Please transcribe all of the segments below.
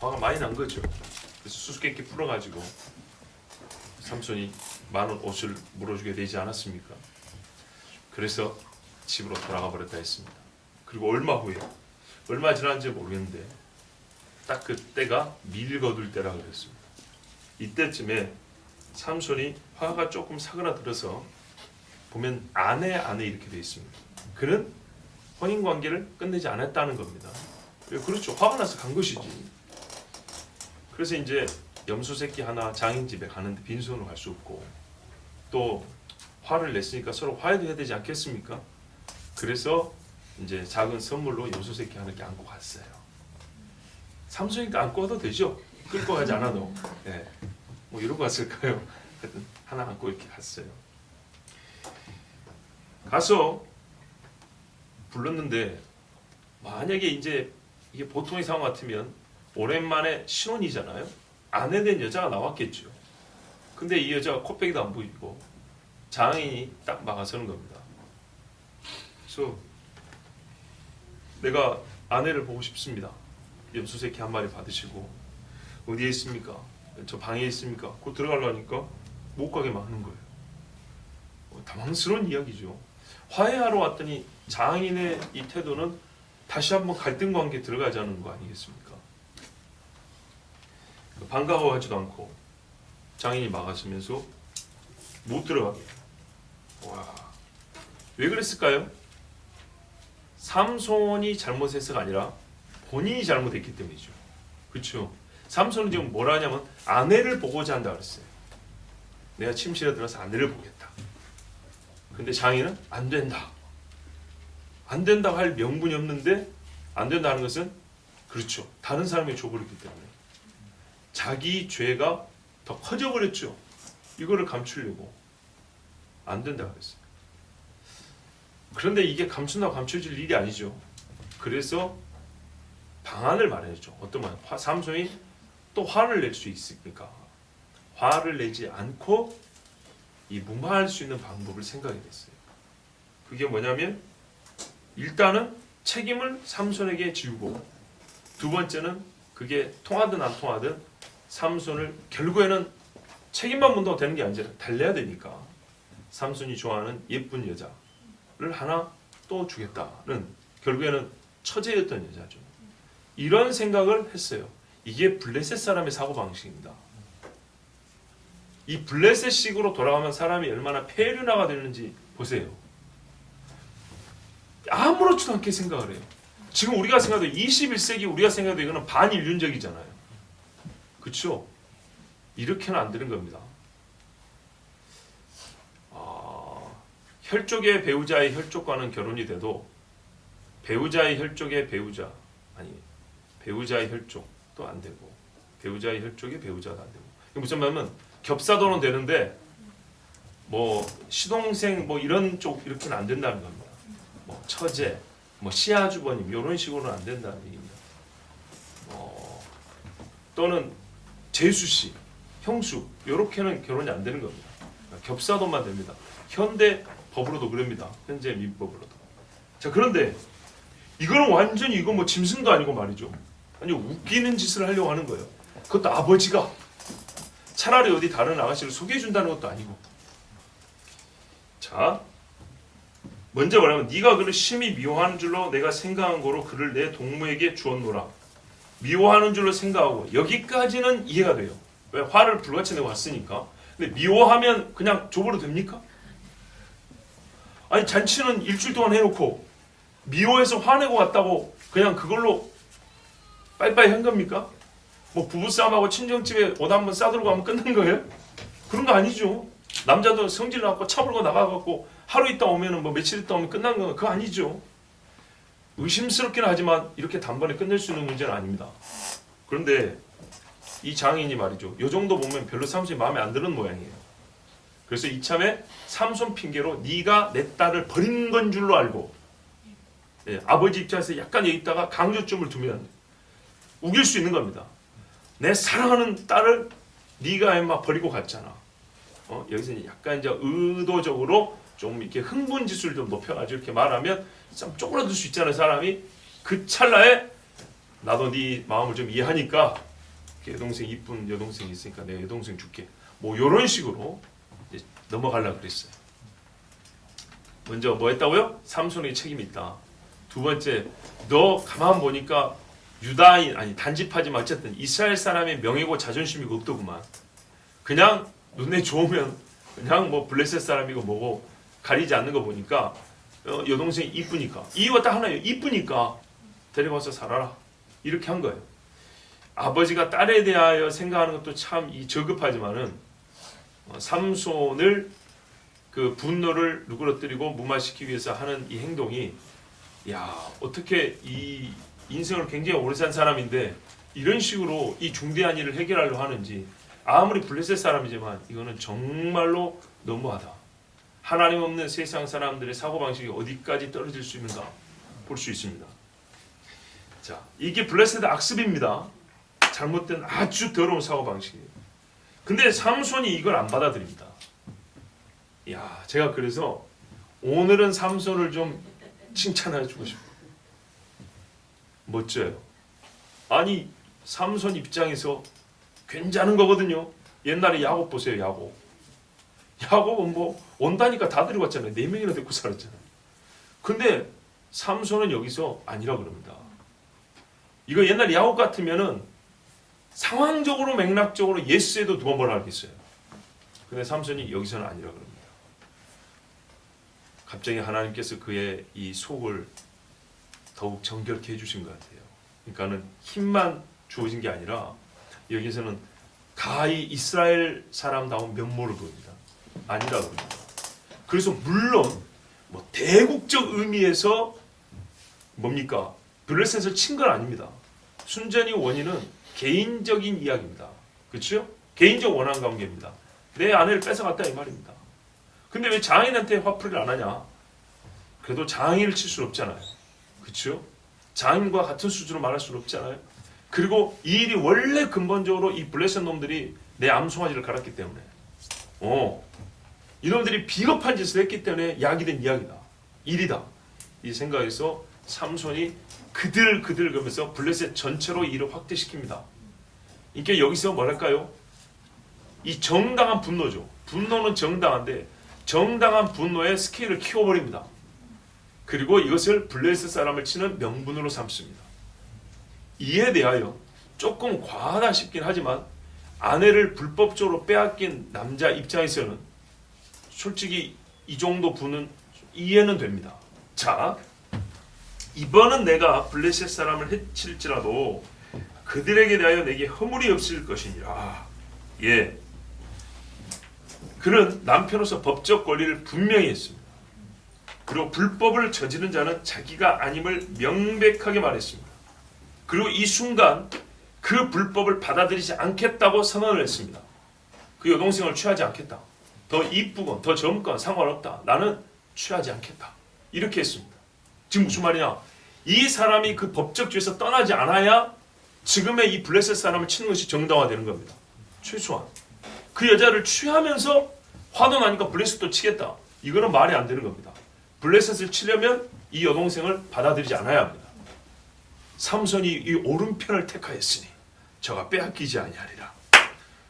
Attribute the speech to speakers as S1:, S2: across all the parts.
S1: 화가 많이 난 거죠. 그래서 수수께끼 풀어가지고 삼손이 많은 옷을 물어주게 되지 않았습니까? 그래서 집으로 돌아가 버렸다 했습니다. 그리고 얼마 후에, 얼마 지났는지 모르겠는데 딱 그때가 밀 거둘 때라 그랬습니다. 이때쯤에 삼손이 화가 조금 사그라들어서 보면 안에 이렇게 되어 있습니다. 그는 혼인 관계를 끝내지 않았다는 겁니다. 그렇죠. 화가 나서 간 것이지. 그래서 이제 염소 새끼 하나 장인 집에 가는데 빈손으로 갈 수 없고 또 화를 냈으니까 서로 화해도 해야 되지 않겠습니까? 그래서 이제 작은 선물로 염소 새끼 하나 이렇게 안고 갔어요. 삼손이니까 안고 가도 되죠. 끌고 가지 않아도. 네. 뭐 이러고 갔을까요? 하여튼 하나 안고 이렇게 갔어요. 가서 불렀는데 만약에 이제 이게 보통의 상황 같으면 오랜만에 신혼이잖아요. 아내 된 여자가 나왔겠죠. 근데 이 여자가 코빼기도 안 보이고 장인이 딱 막아서는 겁니다. 그래서 내가 아내를 보고 싶습니다. 염소새끼 한 마리 받으시고 어디에 있습니까? 저 방에 있습니까? 곧 들어가려니까 못 가게 막는 거예요. 당황스러운 이야기죠. 화해하러 왔더니 장인의 이 태도는 다시 한번 갈등 관계에 들어가자는 거 아니겠습니까? 반가워하지도 않고 장인이 막아서면서 못 들어가게. 와, 왜 그랬을까요? 삼손이 잘못해서가 아니라 본인이 잘못했기 때문이죠. 그렇죠? 삼손은 지금 뭐라 하냐면 아내를 보고자 한다 그랬어요. 내가 침실에 들어서 아내를 보겠다. 근데 장인은 안 된다. 안 된다고 할 명분이 없는데 안 된다는 것은 그렇죠. 다른 사람이 줘버렸기 때문에 자기 죄가 더 커져버렸죠. 이거를 감추려고 안 된다고 그랬어요. 그런데 이게 감춘다고 감춰질 일이 아니죠. 그래서 방안을 마련했죠. 어떤 방안? 삼손이 또 화를 낼 수 있으니까 화를 내지 않고 이 무마할 수 있는 방법을 생각해 냈어요. 그게 뭐냐면 일단은 책임을 삼손에게 지우고 두 번째는 그게 통하든 안 통하든 삼손을 결국에는 책임만 문다고 되는 게 아니라 달래야 되니까 삼손이 좋아하는 예쁜 여자를 하나 또 주겠다는 결국에는 처제였던 여자죠. 이런 생각을 했어요. 이게 블레셋 사람의 사고방식입니다. 이 블레셋식으로 돌아가면 사람이 얼마나 폐륜화가 되는지 보세요. 아무렇지도 않게 생각을 해요. 지금 우리가 생각해도 21세기 우리가 생각해도 이거는 반인륜적이잖아요. 그렇죠? 이렇게는 안 되는 겁니다. 혈족의 배우자의 혈족과는 결혼이 돼도 배우자의 혈족의 배우자 배우자의 혈족도 안 되고 배우자의 혈족의 배우자도 안 되고 이게 무슨 말이냐면 겹사도는 되는데 뭐 시동생 뭐 이런 쪽 이렇게는 안 된다는 겁니다. 뭐 처제, 뭐 시아주버님 이런 식으로는 안 된다는 얘기입니다. 또는 제수씨, 형수 이렇게는 결혼이 안 되는 겁니다. 겹사도만 됩니다. 현대 법으로도 그럽니다. 현재 민법으로도. 자 그런데 이거는 완전히 이거 뭐 짐승도 아니고 말이죠. 아니 웃기는 짓을 하려고 하는 거예요. 그것도 아버지가 차라리 어디 다른 아가씨를 소개해 준다는 것도 아니고. 자 먼저 뭐냐면 네가 그를 심히 미워하는 줄로 내가 생각한 거로 그를 내 동무에게 주었노라. 미워하는 줄로 생각하고 여기까지는 이해가 돼요. 왜? 화를 불같이 내고 왔으니까. 근데 미워하면 그냥 줘버려도 됩니까? 아니 잔치는 일주일 동안 해놓고 미워해서 화내고 왔다고 그냥 그걸로 빠이빠이 한 겁니까? 뭐 부부싸움하고 친정집에 옷 한번 싸들고 가면 끝난 거예요? 그런 거 아니죠. 남자도 성질 나고 차불고 나가갖고 하루 있다 오면은 뭐 며칠 있다 오면 끝난 거 그거 아니죠. 의심스럽긴 하지만 이렇게 단번에 끝낼 수 있는 문제는 아닙니다. 그런데 이 장인이 말이죠. 이 정도 보면 별로 삼손이 마음에 안 드는 모양이에요. 그래서 이참에 삼손 핑계로 네가 내 딸을 버린 건 줄로 알고 아버지 입장에서 약간 여기다가 강조점을 두면 우길 수 있는 겁니다. 내 사랑하는 딸을 네가 막 버리고 갔잖아. 여기서 약간 이제 의도적으로 좀 이렇게 흥분 지수를 좀 높여가지고 이렇게 말하면 좀 쪼그라들 수 있잖아요. 사람이 그 찰나에 나도 네 마음을 좀 이해하니까 여동생 이쁜 여동생이 있으니까 내가 여동생 줄게. 뭐 이런 식으로 이제 넘어가려고 그랬어요. 먼저 뭐 했다고요? 삼손에게 책임이 있다. 두 번째, 너 가만 보니까 유다인 아니 단집하지만 어쨌든 이스라엘 사람의 명예고 자존심이 없더구만. 그냥 눈에 좋으면 그냥 뭐 블레셋 사람이고 뭐고 가리지 않는 거 보니까 여동생이 이쁘니까 이유가 딱 하나예요. 이쁘니까 데려가서 살아라. 이렇게 한 거예요. 아버지가 딸에 대하여 생각하는 것도 참 저급하지만은 삼손을 그 분노를 누그러뜨리고 무마시키기 위해서 하는 이 행동이 야 어떻게 이 인생을 굉장히 오래 산 사람인데 이런 식으로 이 중대한 일을 해결하려고 하는지 아무리 블레셋 사람이지만 이거는 정말로 너무하다. 하나님 없는 세상 사람들의 사고방식이 어디까지 떨어질 수 있는가 볼 수 있습니다. 자, 이게 블레셋의 악습입니다. 잘못된 아주 더러운 사고방식이에요. 근데 삼손이 이걸 안 받아들입니다. 야, 제가 그래서 오늘은 삼손을 좀 칭찬해 주고 싶어요. 멋져요. 아니 삼손 입장에서 괜찮은 거거든요. 옛날에 야곱 보세요. 야곱은 뭐 온다니까 다 데리고 왔잖아요. 4명이나 데리고 살았잖아요. 근데 삼손은 여기서 아니라 그럽니다. 이거 옛날 야곱 같으면은 상황적으로 맥락적으로 예스에도 두 번 뭐라 하겠어요. 근데 삼손이 여기서는 아니라 그럽니다. 갑자기 하나님께서 그의 이 속을 더욱 정결케 해주신 것 같아요. 그러니까는 힘만 주어진 게 아니라 여기서는 가히 이스라엘 사람다운 면모를 보입니다. 아니라 그럽니다. 그래서 물론 뭐 대국적 의미에서 뭡니까? 블레셋을 친 건 아닙니다. 순전히 원인은 개인적인 이야기입니다. 그렇죠? 개인적 원한 관계입니다. 내 아내를 뺏어갔다 이 말입니다. 근데 왜 장인한테 화풀이를 안 하냐? 그래도 장인을 칠 수는 없잖아요. 그렇죠? 장인과 같은 수준으로 말할 수는 없잖아요. 그리고 이 일이 원래 근본적으로 이 블레셋 놈들이 내 암송아지를 갈았기 때문에 이놈들이 비겁한 짓을 했기 때문에 야기된 이야기다. 일이다. 이 생각에서 삼손이 그들 그러면서 블레셋 전체로 일을 확대시킵니다. 이게 여기서 뭐랄까요? 이 정당한 분노죠. 분노는 정당한데 정당한 분노의 스케일을 키워버립니다. 그리고 이것을 블레셋 사람을 치는 명분으로 삼습니다. 이에 대하여 조금 과하다 싶긴 하지만 아내를 불법적으로 빼앗긴 남자 입장에서는 솔직히 이 정도 분은 이해는 됩니다. 자, 이번은 내가 블레셋 사람을 해칠지라도 그들에게 대하여 내게 허물이 없을 것이니라. 예, 그는 남편으로서 법적 권리를 분명히 했습니다. 그리고 불법을 저지른 자는 자기가 아님을 명백하게 말했습니다. 그리고 이 순간 그 불법을 받아들이지 않겠다고 선언을 했습니다. 그 여동생을 취하지 않겠다. 더 이쁘건 더 젊건 상관없다. 나는 취하지 않겠다. 이렇게 했습니다. 지금 무슨 말이냐? 이 사람이 그 법적주에서 떠나지 않아야 지금의 이 블레셋 사람을 치는 것이 정당화되는 겁니다. 최소한. 그 여자를 취하면서 화도 나니까 블레셋도 치겠다. 이거는 말이 안 되는 겁니다. 블레셋을 치려면 이 여동생을 받아들이지 않아야 합니다. 삼손이 이 오른편을 택하였으니 저가 빼앗기지 아니하리라.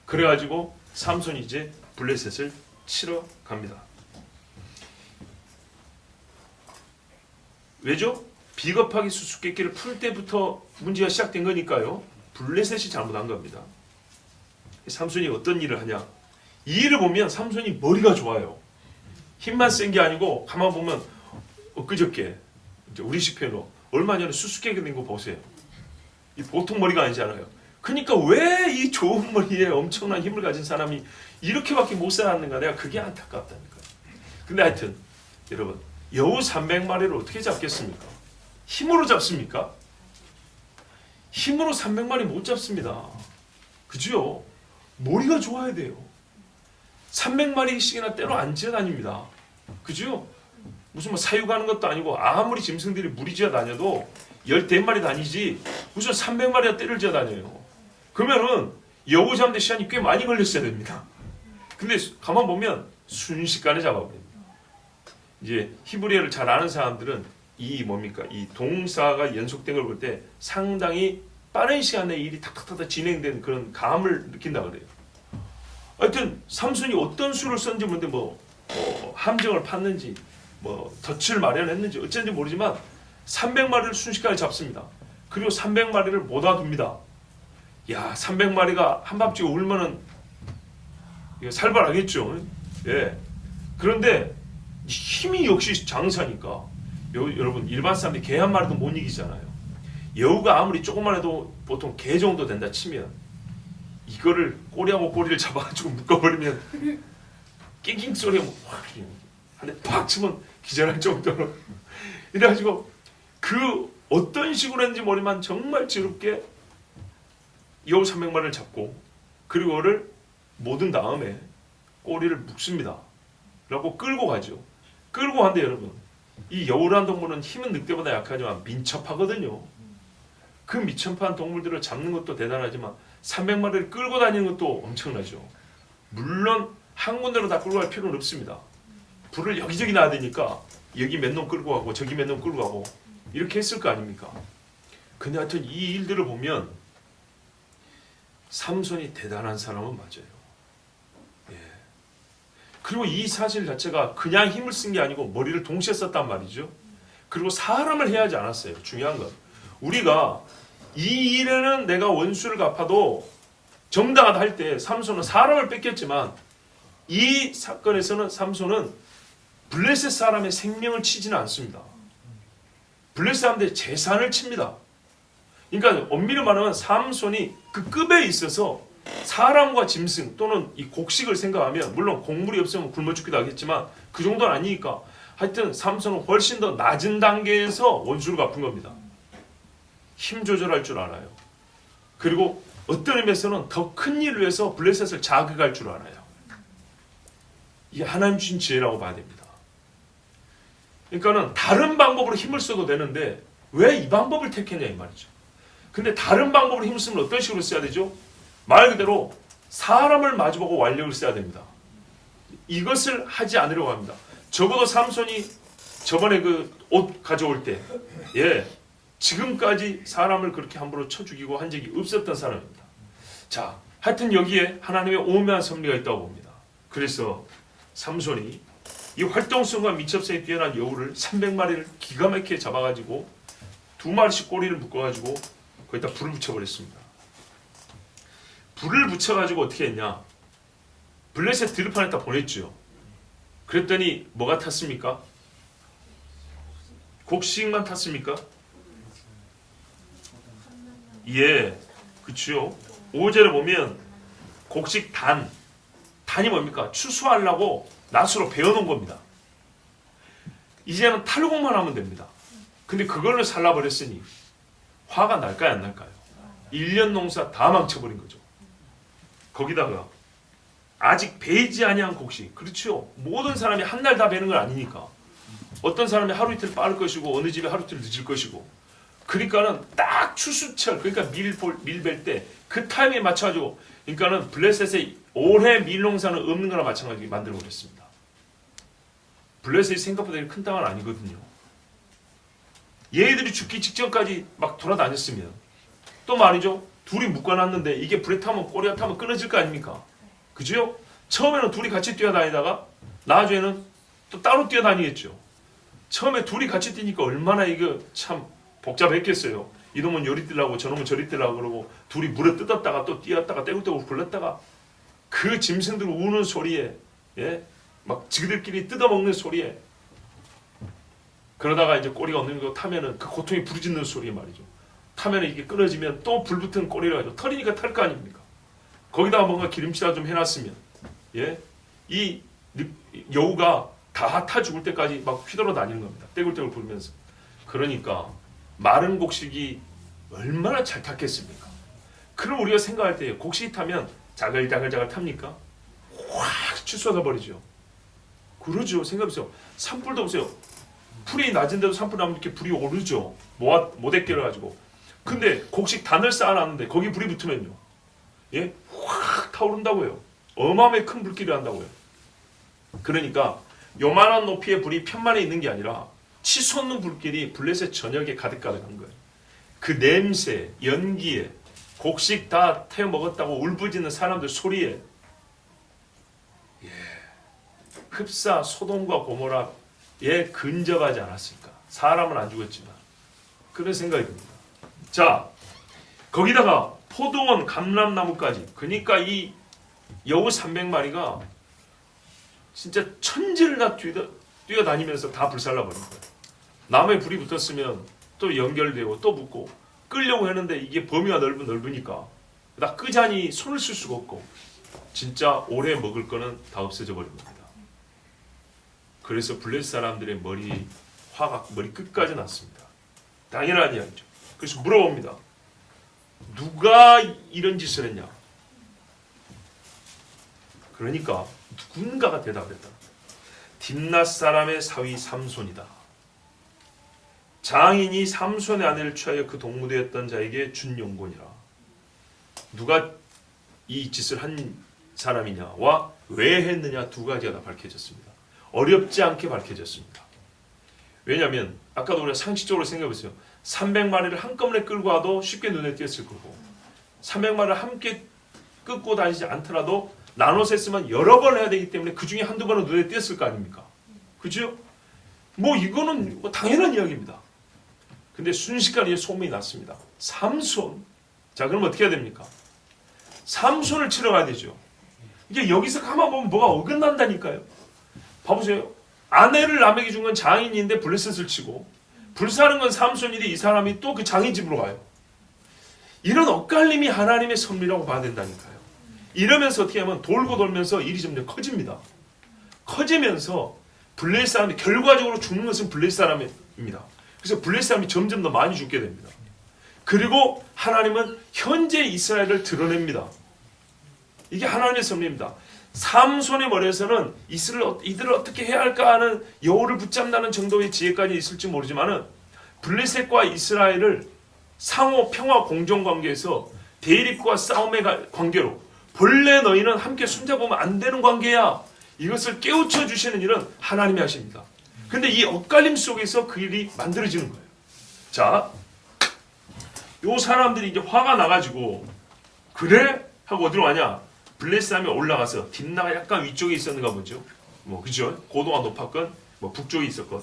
S1: 그래가지고 삼손이 이제 블레셋을 치러 갑니다. 왜죠? 비겁하게 수수께끼를 풀 때부터 문제가 시작된 거니까요. 블레셋이 잘못한 겁니다. 삼손이 어떤 일을 하냐? 이 일을 보면 삼손이 머리가 좋아요. 힘만 센 게 아니고 가만 보면 엊그저께 우리식 표현으로 얼마 전에 수수께끼 낸 거 보세요. 이 보통 머리가 아니잖아요. 그러니까 왜 이 좋은 머리에 엄청난 힘을 가진 사람이 이렇게밖에 못 살았는가? 내가 그게 안타깝다니까요. 근데 하여튼 여러분 여우 300마리를 어떻게 잡겠습니까? 힘으로 잡습니까? 힘으로 300마리 못 잡습니다. 그죠? 머리가 좋아야 돼요. 300마리씩이나 때로 안 지어다닙니다. 그죠? 무슨 뭐 사육하는 것도 아니고 아무리 짐승들이 무리지어 다녀도 14마리 다니지 무슨 300마리가 떼를 지어 다녀요. 그러면은 여우 잡는데 시간이 꽤 많이 걸렸어야 됩니다. 근데 가만 보면 순식간에 잡아버립니다. 이제 히브리어를 잘 아는 사람들은 이 뭡니까? 이 동사가 연속된 걸 볼 때 상당히 빠른 시간에 일이 탁탁탁 진행된 그런 감을 느낀다 그래요. 하여튼 삼손이 어떤 수를 썼는지 모르는데 함정을 팠는지 덫을 마련했는지 어쩐지 모르지만 300마리를 순식간에 잡습니다. 그리고 300마리를 모아둡니다. 야, 300마리가 한밤중에 울면은 이거 살벌하겠죠. 예. 그런데 힘이 역시 장사니까 여러분 일반 사람들이 개 한 마리도 못 이기잖아요. 여우가 아무리 조금만 해도 보통 개 정도 된다 치면 이거를 꼬리하고 꼬리를 잡아가지고 묶어버리면 낑낑 소리가 한 대 팍 치면 기절할 정도로 이래가지고 그 어떤 식으로 했는지 모르지만 정말 지럽게 여우 300마리를 잡고 그리고 그거를 모든 다음에 꼬리를 묶습니다. 라고 끌고 가죠. 끌고 가는데 여러분 이 여우라는 동물은 힘은 늑대보다 약하지만 민첩하거든요. 그 민첩한 동물들을 잡는 것도 대단하지만 300마리를 끌고 다니는 것도 엄청나죠. 물론 한 군데로 다 끌고 갈 필요는 없습니다. 불을 여기저기 놔야 되니까 여기 몇 놈 끌고 가고 저기 몇 놈 끌고 가고 이렇게 했을 거 아닙니까? 근데 하여튼 이 일들을 보면 삼손이 대단한 사람은 맞아요. 예. 그리고 이 사실 자체가 그냥 힘을 쓴 게 아니고 머리를 동시에 썼단 말이죠. 그리고 사람을 해야 하지 않았어요. 중요한 건 우리가 이 일에는 내가 원수를 갚아도 정당하다 할 때 삼손은 사람을 뺏겼지만 이 사건에서는 삼손은 블레셋 사람의 생명을 치지는 않습니다. 블레셋 사람들의 재산을 칩니다. 그러니까 엄밀히 말하면 삼손이 그 급에 있어서 사람과 짐승 또는 이 곡식을 생각하면 물론 곡물이 없으면 굶어 죽기도 하겠지만 그 정도는 아니니까 하여튼 삼손은 훨씬 더 낮은 단계에서 원수를 갚은 겁니다. 힘 조절할 줄 알아요. 그리고 어떤 의미에서는 더 큰 일을 위해서 블레셋을 자극할 줄 알아요. 이게 하나님 주신 지혜라고 봐야 됩니다. 그러니까는 다른 방법으로 힘을 써도 되는데 왜 이 방법을 택했냐 이 말이죠. 근데 다른 방법으로 힘을 쓰면 어떤 식으로 써야 되죠? 말 그대로 사람을 마주보고 완력을 써야 됩니다. 이것을 하지 않으려고 합니다. 적어도 삼손이 저번에 그 옷 가져올 때 지금까지 사람을 그렇게 함부로 쳐 죽이고 한 적이 없었던 사람입니다. 자, 하여튼 여기에 하나님의 오묘한 섭리가 있다고 봅니다. 그래서 삼손이 이 활동성과 민첩성이 뛰어난 여우를 300마리를 기가 막히게 잡아가지고 2마리씩 꼬리를 묶어가지고 거기다 불을 붙여버렸습니다. 불을 붙여가지고 어떻게 했냐? 블레셋 들판에다 보냈죠. 그랬더니 뭐가 탔습니까? 곡식만 탔습니까? 예, 그렇죠. 5절에 보면 곡식 단이 뭡니까? 추수하려고 낫으로 베어놓은 겁니다. 이제는 탈곡만 하면 됩니다. 근데 그걸로 살라버렸으니 화가 날까요 안 날까요? 1년 농사 다 망쳐버린 거죠. 거기다가 아직 베이지 아니한 곡식, 그렇죠. 모든 사람이 한 날 다 베는 건 아니니까 어떤 사람이 하루 이틀 빠를 것이고 어느 집에 하루 이틀 늦을 것이고 그러니까는 딱 추수철 그러니까 밀 벨 때 그 타이밍에 맞춰가지고 그러니까는 블레셋의 올해 밀 농사는 없는 거나 마찬가지로 만들어 버렸습니다. 블레셋이 생각보다 큰 땅은 아니거든요. 얘들이 죽기 직전까지 막 돌아다녔으면 또 말이죠. 둘이 묶어놨는데 이게 불에 타면 꼬리가 타면 끊어질 거 아닙니까? 그죠? 처음에는 둘이 같이 뛰어다니다가 나중에는 또 따로 뛰어다니겠죠. 처음에 둘이 같이 뛰니까 얼마나 이거 참 복잡했겠어요. 이놈은 요리 뛰려고 저놈은 저리 뛰려고 그러고 둘이 물에 뜯었다가 또 뛰었다가 떼굴떼굴 굴렀다가 그 짐승들 우는 소리에 막 지그들끼리 뜯어먹는 소리에 그러다가 이제 꼬리가 없는 거 타면은 그 고통이 부르짖는 소리에 말이죠. 타면은 이게 끊어지면 또 불붙은 꼬리를 가지고 털이니까 탈 거 아닙니까? 거기다가 뭔가 기름칠을 좀 해놨으면 이 여우가 다 타 죽을 때까지 막 휘돌아 다니는 겁니다. 떼굴떼굴 부르면서. 그러니까 마른 곡식이 얼마나 잘 탔겠습니까? 그럼 우리가 생각할 때 곡식이 타면 자글자글자글 탑니까? 확 치솟아 버리죠. 그러죠. 생각해보세요. 산불도 보세요. 풀이 낮은데도 산불 나면 이렇게 불이 오르죠. 모대끼를 가지고. 근데 곡식 단을 쌓아놨는데 거기 불이 붙으면요. 확 타오른다고요. 어마어마하게 큰 불길이 난다고요. 그러니까 요만한 높이의 불이 편만에 있는 게 아니라 치솟는 불길이 블레셋 전역에 가득가득한 거예요. 그 냄새, 연기에, 곡식 다 태워 먹었다고 울부짖는 사람들 소리에, 흡사 소돔과 고모라에 근접하지 않았을까? 사람은 안 죽었지만 그런 생각이 듭니다. 자, 거기다가 포도원, 감람나무까지, 그러니까 이 여우 300마리가 진짜 천지를 다 뛰어다니면서 다 불살라버린 거예요. 나무에 불이 붙었으면 또 연결되고 또 붙고 끌려고 했는데 이게 범위가 넓으니까 다 끄자니 손을 쓸 수가 없고 진짜 오래 먹을 거는 다 없어져 버린 겁니다. 그래서 블레셋 사람들의 화가 머리 끝까지 났습니다. 당연한 이야기죠. 그래서 물어봅니다. 누가 이런 짓을 했냐? 그러니까 누군가가 대답했다. 딥낫 사람의 사위 삼손이다. 장인이 삼손의 아내를 취하여 그 동무되었던 자에게 준 용곤이라. 누가 이 짓을 한 사람이냐와 왜 했느냐 두 가지가 다 밝혀졌습니다. 어렵지 않게 밝혀졌습니다. 왜냐하면 아까도 우리가 상식적으로 생각해보세요. 300마리를 한꺼번에 끌고 와도 쉽게 눈에 띄었을 거고 300마리를 함께 끌고 다니지 않더라도 나눠서 했으면 여러 번 해야 되기 때문에 그 중에 한두 번은 눈에 띄었을 거 아닙니까? 그죠? 뭐 이거는 당연한 이야기입니다. 근데 순식간에 소문이 났습니다. 삼손. 자, 그럼 어떻게 해야 됩니까? 삼손을 치러 가야 되죠. 이게 여기서 가만 보면 뭐가 어긋난다니까요. 봐보세요. 아내를 남에게 준 건 장인인데 블레셋을 치고 불사른 건 삼손인데 이 사람이 또 그 장인 집으로 가요. 이런 엇갈림이 하나님의 섭리라고 봐야 된다니까요. 이러면서 어떻게 하면 돌고 돌면서 일이 점점 커집니다. 커지면서 블레셋 사람이 결과적으로 죽는 것은 블레셋 사람입니다. 그래서 블레셋 사람이 점점 더 많이 죽게 됩니다. 그리고 하나님은 현재 이스라엘을 드러냅니다. 이게 하나님의 섭리입니다. 삼손의 머리에서는 이들을 어떻게 해야 할까 하는 여우를 붙잡는다는 정도의 지혜까지 있을지 모르지만은 블레셋과 이스라엘을 상호 평화 공정 관계에서 대립과 싸움의 관계로 본래 너희는 함께 손잡으면 안 되는 관계야. 이것을 깨우쳐 주시는 일은 하나님이 하십니다. 근데 이 엇갈림 속에서 그 일이 만들어지는 거예요. 자, 요 사람들이 이제 화가 나가지고 그래? 하고 어디로 가냐? 블레셋 사람이 올라가서 딥나가 약간 위쪽에 있었는가 보죠. 뭐 그죠? 고도가 높았건 뭐 북쪽에 있었건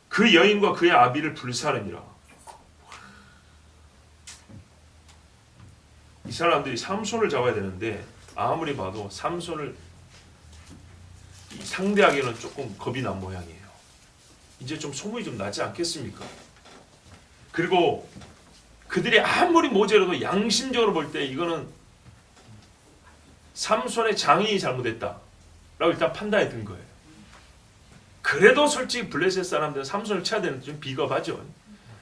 S1: 그 여인과 그의 아비를 불사르니라. 이 사람들이 삼손을 잡아야 되는데 아무리 봐도 삼손을 상대하기에는 조금 겁이 난 모양이에요. 이제 좀 소문이 좀 나지 않겠습니까? 그리고 그들이 아무리 모자라도 양심적으로 볼 때 이거는 삼손의 장인이 잘못했다 라고 일단 판단이 든 거예요. 그래도 솔직히 블레셋 사람들은 삼손을 쳐야 되는데 좀 비겁하죠.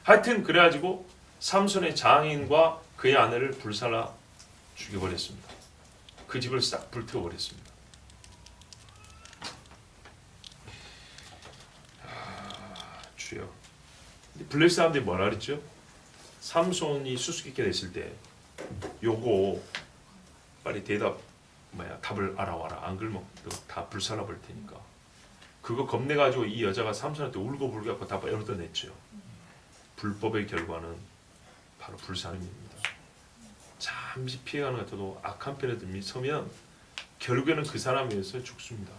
S1: 하여튼 그래가지고 삼손의 장인과 그의 아내를 불살라 죽여버렸습니다. 그 집을 싹 불태워버렸습니다. 주여. 블레셋 사람들이 뭐라 그랬죠? 삼손이 수수께끼 냈을 때 요거 빨리 답을 알아와라. 안 그러면 다 불살라 버릴 테니까. 그거 겁내가지고 이 여자가 삼손한테 울고불고 갖고 다 열어냈죠. 불법의 결과는 바로 불살림입니다. 잠시 피해가는 것 같아도 악한 편에 서면 결국에는 그 사람에 의해서 죽습니다.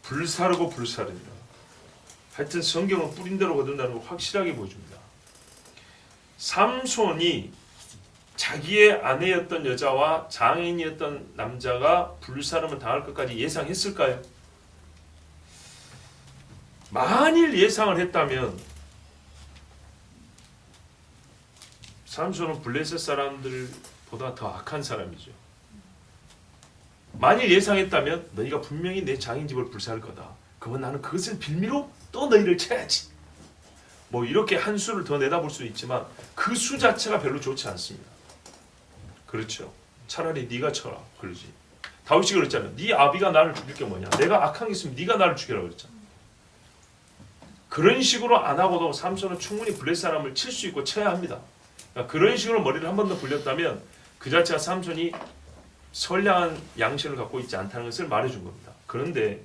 S1: 불사르고 불사릅니다. 하여튼 성경은 뿌린 대로 거둔다는 걸 확실하게 보여줍니다. 삼손이 자기의 아내였던 여자와 장인이었던 남자가 불사름을 당할 것까지 예상했을까요? 만일 예상을 했다면 삼손은 블레셋 사람들보다 더 악한 사람이죠. 만일 예상했다면 너희가 분명히 내 장인 집을 불사를 거다. 그러면 나는 그것을 빌미로 또 너희를 쳐야지. 뭐 이렇게 한 수를 더 내다볼 수 있지만 그 수 자체가 별로 좋지 않습니다. 그렇죠. 차라리 네가 쳐라. 그러지. 다윗이 그랬잖아요. 네 아비가 나를 죽일 게 뭐냐. 내가 악한 게 있으면 네가 나를 죽여라 그랬잖아. 그런 식으로 안 하고도 삼손은 충분히 블레셋 사람을 칠 수 있고 쳐야 합니다. 그러니까 그런 식으로 머리를 한 번 더 굴렸다면 그 자체가 삼손이 선량한 양심을 갖고 있지 않다는 것을 말해준 겁니다. 그런데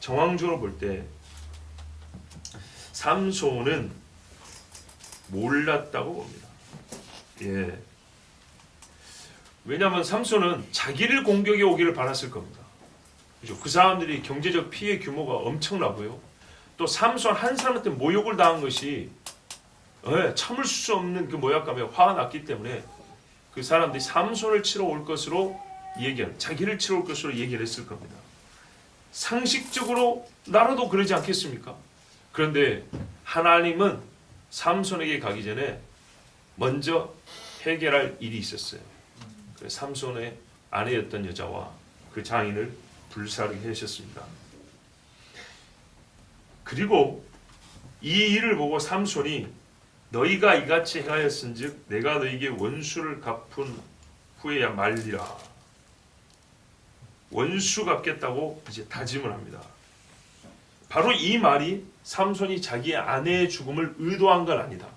S1: 정황적으로 볼 때 삼손은 몰랐다고 봅니다. 예. 왜냐하면 삼손은 자기를 공격해 오기를 바랐을 겁니다. 그죠? 그 사람들이 경제적 피해 규모가 엄청나고요. 또 삼손 한 사람한테 모욕을 당한 것이 참을 수 없는 그 모욕감에 화가 났기 때문에 그 사람들이 삼손을 치러 올 것으로 자기를 치러 올 것으로 얘기를 했을 겁니다. 상식적으로 나라도 그러지 않겠습니까? 그런데 하나님은 삼손에게 가기 전에 먼저 해결할 일이 있었어요. 삼손의 아내였던 여자와 그 장인을 불사르게 하셨습니다. 그리고 이 일을 보고 삼손이 너희가 이같이 행하였은즉 내가 너희에게 원수를 갚은 후에야 말리라. 원수 갚겠다고 이제 다짐을 합니다. 바로 이 말이 삼손이 자기의 아내의 죽음을 의도한 건 아니다.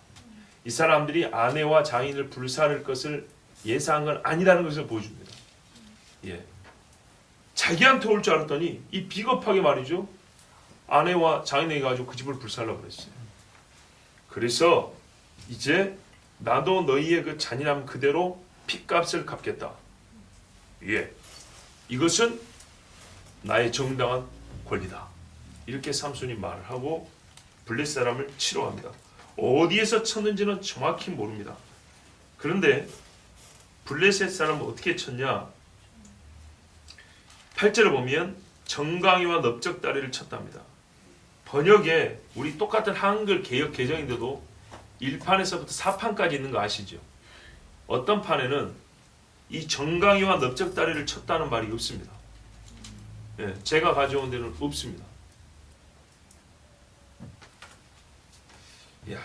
S1: 이 사람들이 아내와 장인을 불사를 것을 예상한 건 아니라는 것을 보여줍니다. 예. 자기한테 올 줄 알았더니 이 비겁하게 말이죠. 아내와 장인에게 가지고 그 집을 불살라 그랬어요. 그래서 이제 나도 너희의 그 잔인함 그대로 핏값을 갚겠다. 예. 이것은 나의 정당한 권리다. 이렇게 삼손이 말을 하고 블레셋 사람을 치러 갑니다. 어디에서 쳤는지는 정확히 모릅니다. 그런데 블레셋 사람은 어떻게 쳤냐? 8절을 보면 정강이와 넓적다리를 쳤답니다. 번역에 우리 똑같은 한글 개역 개정인데도 1판에서부터 4판까지 있는 거 아시죠? 어떤 판에는 이 정강이와 넓적다리를 쳤다는 말이 없습니다. 예, 제가 가져온 데는 없습니다.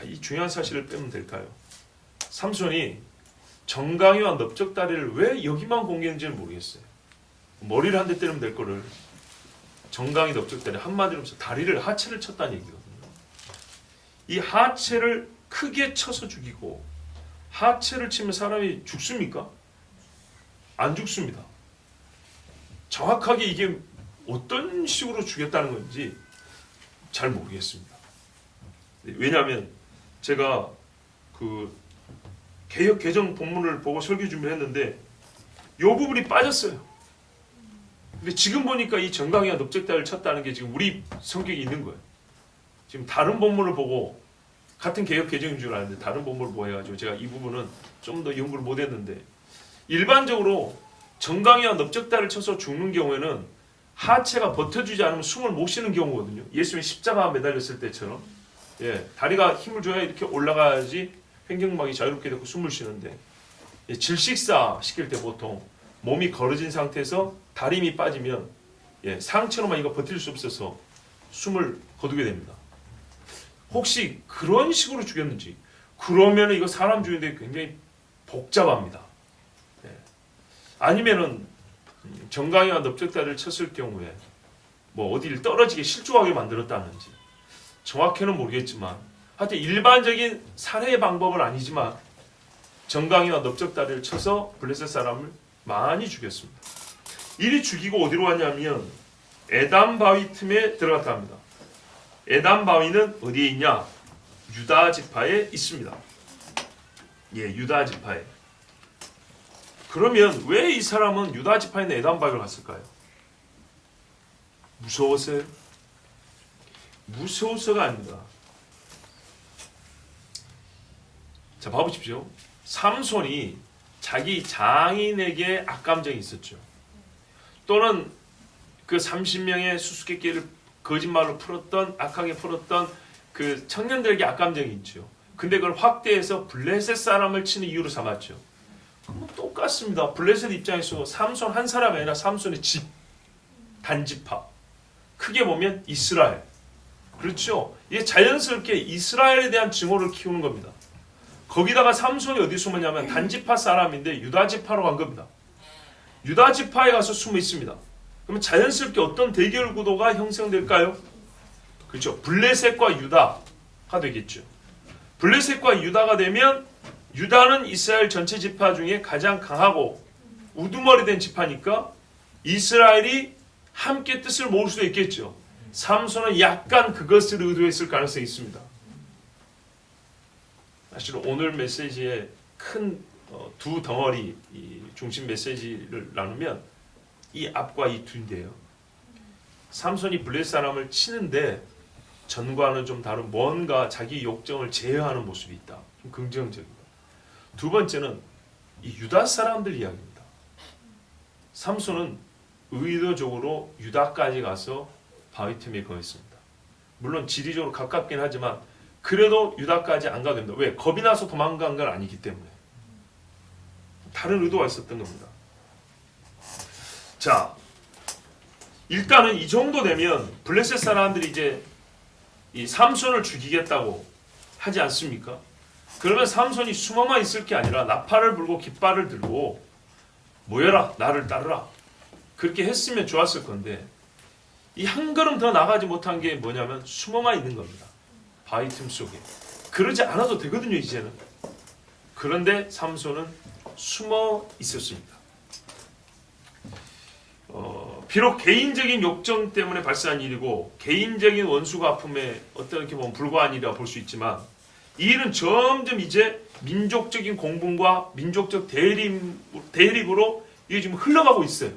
S1: 이 중요한 사실을 빼면 될까요? 삼손이 정강이와 넓적다리를 왜 여기만 공개했는지는 모르겠어요. 머리를 한 대 때리면 될 거를 정강이 넓적다리 한마디로 해서 다리를 하체를 쳤다는 얘기거든요. 이 하체를 크게 쳐서 죽이고 하체를 치면 사람이 죽습니까? 안 죽습니다. 정확하게 이게 어떤 식으로 죽였다는 건지 잘 모르겠습니다. 왜냐하면 제가 그 개역 개정 본문을 보고 설교 준비를 했는데 이 부분이 빠졌어요. 근데 지금 보니까 이 정강이와 넓적다리를 쳤다는 게 지금 우리 성격이 있는 거예요. 지금 다른 본문을 보고 같은 개역 개정인 줄 알았는데 다른 본문을 보고 해가지고 제가 이 부분은 좀 더 연구를 못했는데 일반적으로 정강이와 넓적다리를 쳐서 죽는 경우에는 하체가 버텨주지 않으면 숨을 못 쉬는 경우거든요. 예수님이 십자가 매달렸을 때처럼 다리가 힘을 줘야 이렇게 올라가야지 횡격막이 자유롭게 되고 숨을 쉬는데 질식사 시킬 때 보통 몸이 걸어진 상태에서 다리 힘이 빠지면 상체로만 이거 버틸 수 없어서 숨을 거두게 됩니다. 혹시 그런 식으로 죽였는지 그러면 이거 사람 죽이는데 굉장히 복잡합니다. 아니면은 정강이와 넓적다리를 쳤을 경우에 뭐 어디를 떨어지게 실족하게 만들었다는지 정확히는 모르겠지만 하여튼 일반적인 살해 방법은 아니지만 정강이와 넓적다리를 쳐서 블레셋 사람을 많이 죽였습니다. 이리 죽이고 어디로 갔냐면 에담 바위 틈에 들어갔다 합니다. 에담 바위는 어디에 있냐? 유다 지파에 있습니다. 유다 지파에. 그러면 왜 이 사람은 유다 지파에 있는 에담 바위를 갔을까요? 무서워서요? 무서워서가 아닙니다. 자, 봐보십시오. 삼손이 자기 장인에게 악감정이 있었죠. 또는 그 30명의 수수께끼를 거짓말로 풀었던 악하게 풀었던 그 청년들에게 악감정이 있죠. 근데 그걸 확대해서 블레셋 사람을 치는 이유로 삼았죠. 그럼 똑같습니다. 블레셋 입장에서 삼손 한 사람이 아니라 삼손의 집, 단지파. 크게 보면 이스라엘. 그렇죠. 이게 자연스럽게 이스라엘에 대한 증오를 키우는 겁니다. 거기다가 삼손이 어디 숨었냐면 단지파 사람인데 유다지파로 간 겁니다. 유다지파에 가서 숨어 있습니다. 그러면 자연스럽게 어떤 대결 구도가 형성될까요? 그렇죠. 블레셋과 유다가 되겠죠. 블레셋과 유다가 되면 유다는 이스라엘 전체 지파 중에 가장 강하고 우두머리 된 지파니까 이스라엘이 함께 뜻을 모을 수도 있겠죠. 삼손은 약간 그것을 의도했을 가능성이 있습니다. 사실 오늘 메시지의 큰 두 덩어리 이 중심 메시지를 나누면 이 앞과 이 뒤인데요. 삼손이 블레셋 사람을 치는데 전과는 좀 다른 뭔가 자기 욕정을 제어하는 모습이 있다. 좀 긍정적입니다. 두 번째는 이 유다 사람들 이야기입니다. 삼손은 의도적으로 유다까지 가서 바위 틈에 거했습니다. 물론 지리적으로 가깝긴 하지만 그래도 유다까지 안 가게 됩니다. 왜? 겁이 나서 도망간 건 아니기 때문에. 다른 의도가 있었던 겁니다. 자, 일단은 이 정도 되면 블레셋 사람들이 이제 이 삼손을 죽이겠다고 하지 않습니까? 그러면 삼손이 숨어만 있을 게 아니라 나팔을 불고 깃발을 들고 모여라, 나를 따르라. 그렇게 했으면 좋았을 건데 이 한 걸음 더 나가지 못한 게 뭐냐면 숨어만 있는 겁니다. 바위 틈 속에. 그러지 않아도 되거든요, 이제는. 그런데 삼손은 숨어 있었습니다. 비록 개인적인 욕정 때문에 발생한 일이고 개인적인 원수가 아픔에 어떻게 보면 불과한 일이라 볼 수 있지만 이 일은 점점 이제 민족적인 공분과 민족적 대립으로 이게 지금 흘러가고 있어요.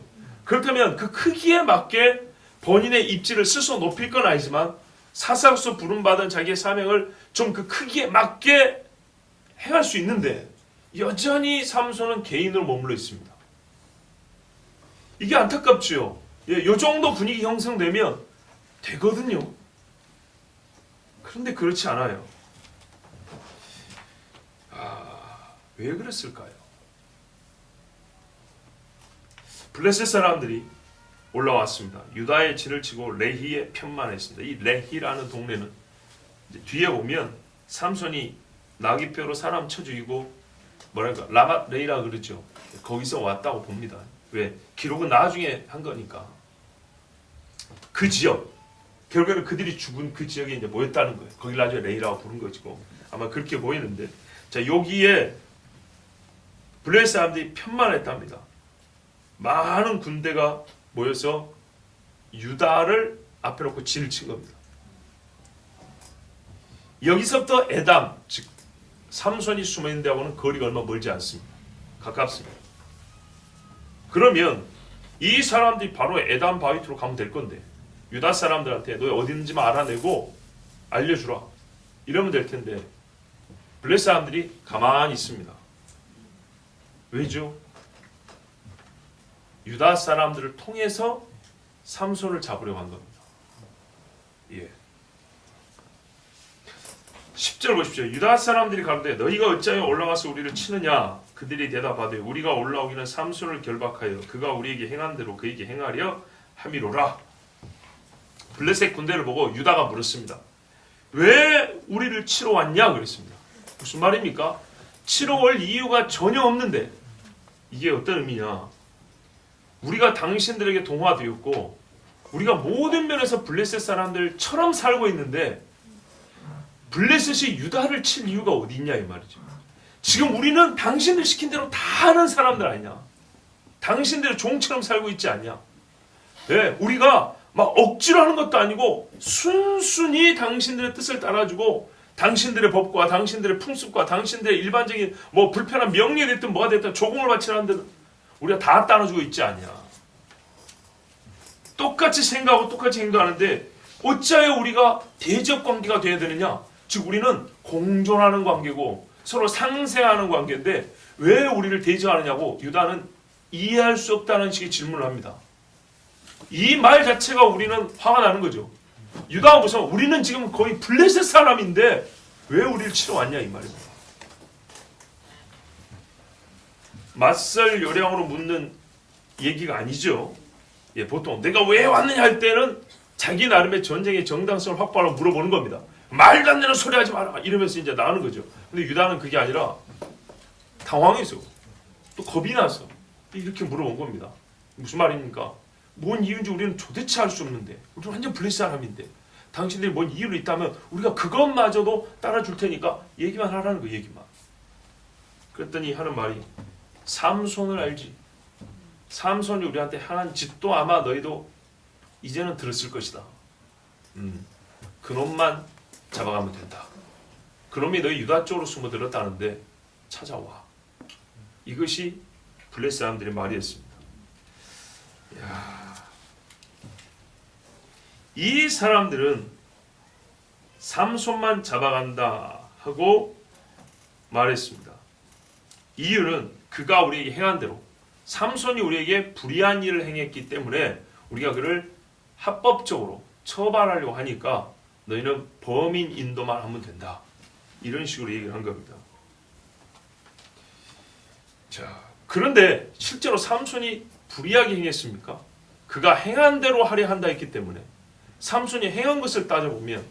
S1: 그렇다면 그 크기에 맞게 본인의 입지를 스스로 높일 건 아니지만 사사로서 부름받은 자기의 사명을 좀 그 크기에 맞게 행할 수 있는데 여전히 삼손은 개인으로 머물러 있습니다. 이게 안타깝지요. 이 정도 분위기 형성되면 되거든요. 그런데 그렇지 않아요. 왜 그랬을까요? 블레셋 사람들이 올라왔습니다. 유다의 진을 치고 레히에 편만했습니다. 이 레히라는 동네는 뒤에 보면 삼손이 나귀뼈로 사람 쳐 죽이고 뭐랄까 라맛 레이라 그러죠. 거기서 왔다고 봅니다. 왜? 기록은 나중에 한 거니까. 그 지역 결국에는 그들이 죽은 그 지역에 이제 모였다는 거예요. 거길 나중에 레이라고 부른 거지고 아마 그렇게 보이는데 자 여기에 블레셋 사람들이 편만했답니다. 많은 군대가 모여서 유다를 앞에 놓고 진을 친 겁니다. 여기서부터 에담 즉 삼손이 숨어있는 데하고는 거리가 얼마 멀지 않습니다. 가깝습니다. 그러면 이 사람들이 바로 에담 바위트로 가면 될 건데 유다 사람들한테 너 어디 있는지만 알아내고 알려주라 이러면 될 텐데 블레셋 사람들이 가만히 있습니다. 왜죠? 유다 사람들을 통해서 삼손을 잡으려고 한 겁니다. 예. 10절 보십시오. 유다 사람들이 가로되 너희가 어찌하여 올라가서 우리를 치느냐? 그들이 대답하되 우리가 올라오기는 삼손을 결박하여 그가 우리에게 행한 대로 그에게 행하려 함이로라. 블레셋 군대를 보고 유다가 물었습니다. 왜 우리를 치러 왔냐? 그랬습니다. 무슨 말입니까? 치러 올 이유가 전혀 없는데 이게 어떤 의미냐? 우리가 당신들에게 동화되었고 우리가 모든 면에서 블레셋 사람들처럼 살고 있는데 블레셋이 유다를 칠 이유가 어디 있냐 이 말이죠. 지금 우리는 당신들 시킨 대로 다 하는 사람들 아니냐. 당신들의 종처럼 살고 있지 않냐. 네, 우리가 막 억지로 하는 것도 아니고 순순히 당신들의 뜻을 따라주고 당신들의 법과 당신들의 풍습과 당신들의 일반적인 뭐 불편한 명령이 됐든 뭐가 됐든 조공을 바치라는데 우리가 다 따라주고 있지 않냐. 똑같이 생각하고 똑같이 행동하는데 어찌하여 우리가 대적 관계가 되어야 되느냐. 즉 우리는 공존하는 관계고 서로 상생하는 관계인데 왜 우리를 대적하느냐고 유다는 이해할 수 없다는 식의 질문을 합니다. 이 말 자체가 우리는 화가 나는 거죠. 유다가 무슨 우리는 지금 거의 블레셋 사람인데 왜 우리를 치러 왔냐 이 말입니다. 맞설 요량으로 묻는 얘기가 아니죠. 예, 보통 내가 왜 왔느냐 할 때는 자기 나름의 전쟁의 정당성을 확보하려고 물어보는 겁니다. 말도 안 되는 소리 하지 마라 이러면서 이제 나가는 거죠. 근데 유다는 그게 아니라 당황해서 또 겁이 나서 이렇게 물어본 겁니다. 무슨 말입니까? 뭔 이유인지 우리는 도대체 알 수 없는데 우리는 완전 블레셋 사람인데 당신들이 뭔 이유로 있다면 우리가 그것마저도 따라줄 테니까 얘기만 하라는 거 얘기만. 그랬더니 하는 말이 삼손을 알지. 삼손이 우리한테 행한 짓도 아마 너희도 이제는 들었을 것이다. 그놈만 잡아가면 된다. 그놈이 너희 유다 쪽으로 숨어들었다는데 찾아와. 이것이 블레셋 사람들의 말이었습니다. 이 사람들은 삼손만 잡아간다 하고 말했습니다. 이유는 그가 우리에게 행한 대로, 삼손이 우리에게 불의한 일을 행했기 때문에 우리가 그를 합법적으로 처벌하려고 하니까 너희는 범인 인도만 하면 된다. 이런 식으로 얘기를 한 겁니다. 자, 그런데 실제로 삼손이 불의하게 행했습니까? 그가 행한 대로 하려 한다 했기 때문에 삼손이 행한 것을 따져보면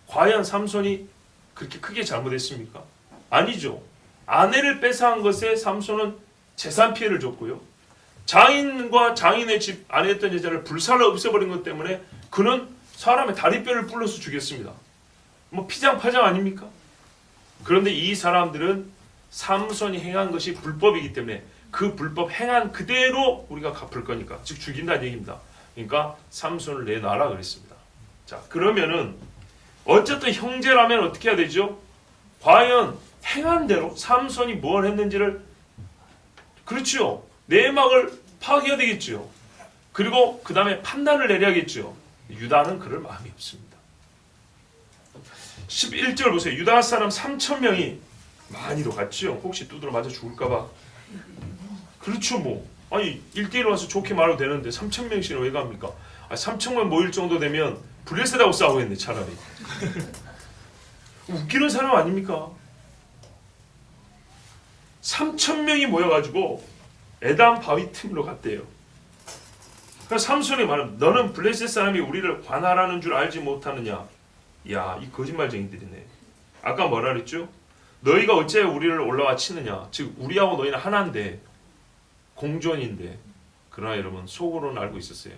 S1: 과연 삼손이 그렇게 크게 잘못했습니까? 아니죠. 아내를 뺏어간 것에 삼손은 재산 피해를 줬고요. 장인과 장인의 집 안에 있던 여자를 불살라 없애버린 것 때문에 그는 사람의 다리뼈를 불러서 죽였습니다. 뭐 피장파장 아닙니까? 그런데 이 사람들은 삼손이 행한 것이 불법이기 때문에 그 불법 행한 그대로 우리가 갚을 거니까, 즉 죽인다는 얘기입니다. 그러니까 삼손을 내놔라 그랬습니다. 자, 그러면은 어쨌든 형제라면 어떻게 해야 되죠? 과연 행한 대로 삼손이 뭘 했는지를, 그렇죠, 내막을 파악해야 되겠죠. 그리고 그 다음에 판단을 내려야겠죠. 유다는 그럴 마음이 없습니다. 11절 보세요. 유다 사람 3,000명이 많이도 갔죠. 혹시 두드러 맞아 죽을까봐. 그렇죠, 뭐. 아니 1대1 와서 좋게 말해도 되는데 3,000명씩은 왜 갑니까? 3,000명 모일 정도 되면 블레셋하고 싸우겠네 차라리. 웃기는 사람 아닙니까? 3,000명이 모여가지고 에담 바위 틈으로 갔대요. 그래서 삼손이 말하면 너는 블레셋 사람이 우리를 관할하는 줄 알지 못하느냐. 야, 이 거짓말쟁이들이네. 아까 뭐라 그랬죠? 너희가 어째 우리를 올라와 치느냐. 즉 우리하고 너희는 하나인데, 공존인데. 그러나 여러분 속으로는 알고 있었어요.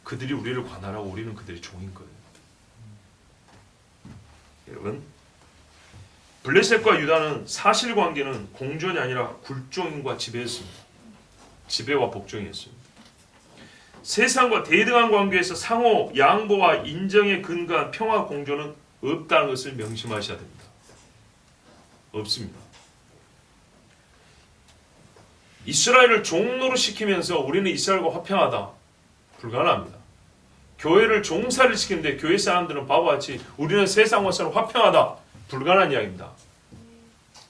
S1: 그들이 우리를 관할하고 우리는 그들의 종인 거예요. 여러분, 블레셋과 유다는 사실관계는 공존이 아니라 굴종인과 지배였습니다. 지배와 복종이었습니다. 세상과 대등한 관계에서 상호 양보와 인정에 근거한 평화 공존은 없다는 것을 명심하셔야 됩니다. 없습니다. 이스라엘을 종로로 시키면서 우리는 이스라엘과 화평하다. 불가능합니다. 교회를 종사를 시키는데 교회 사람들은 바보같이 우리는 세상과 서로 화평하다. 불가능한 이야기입니다.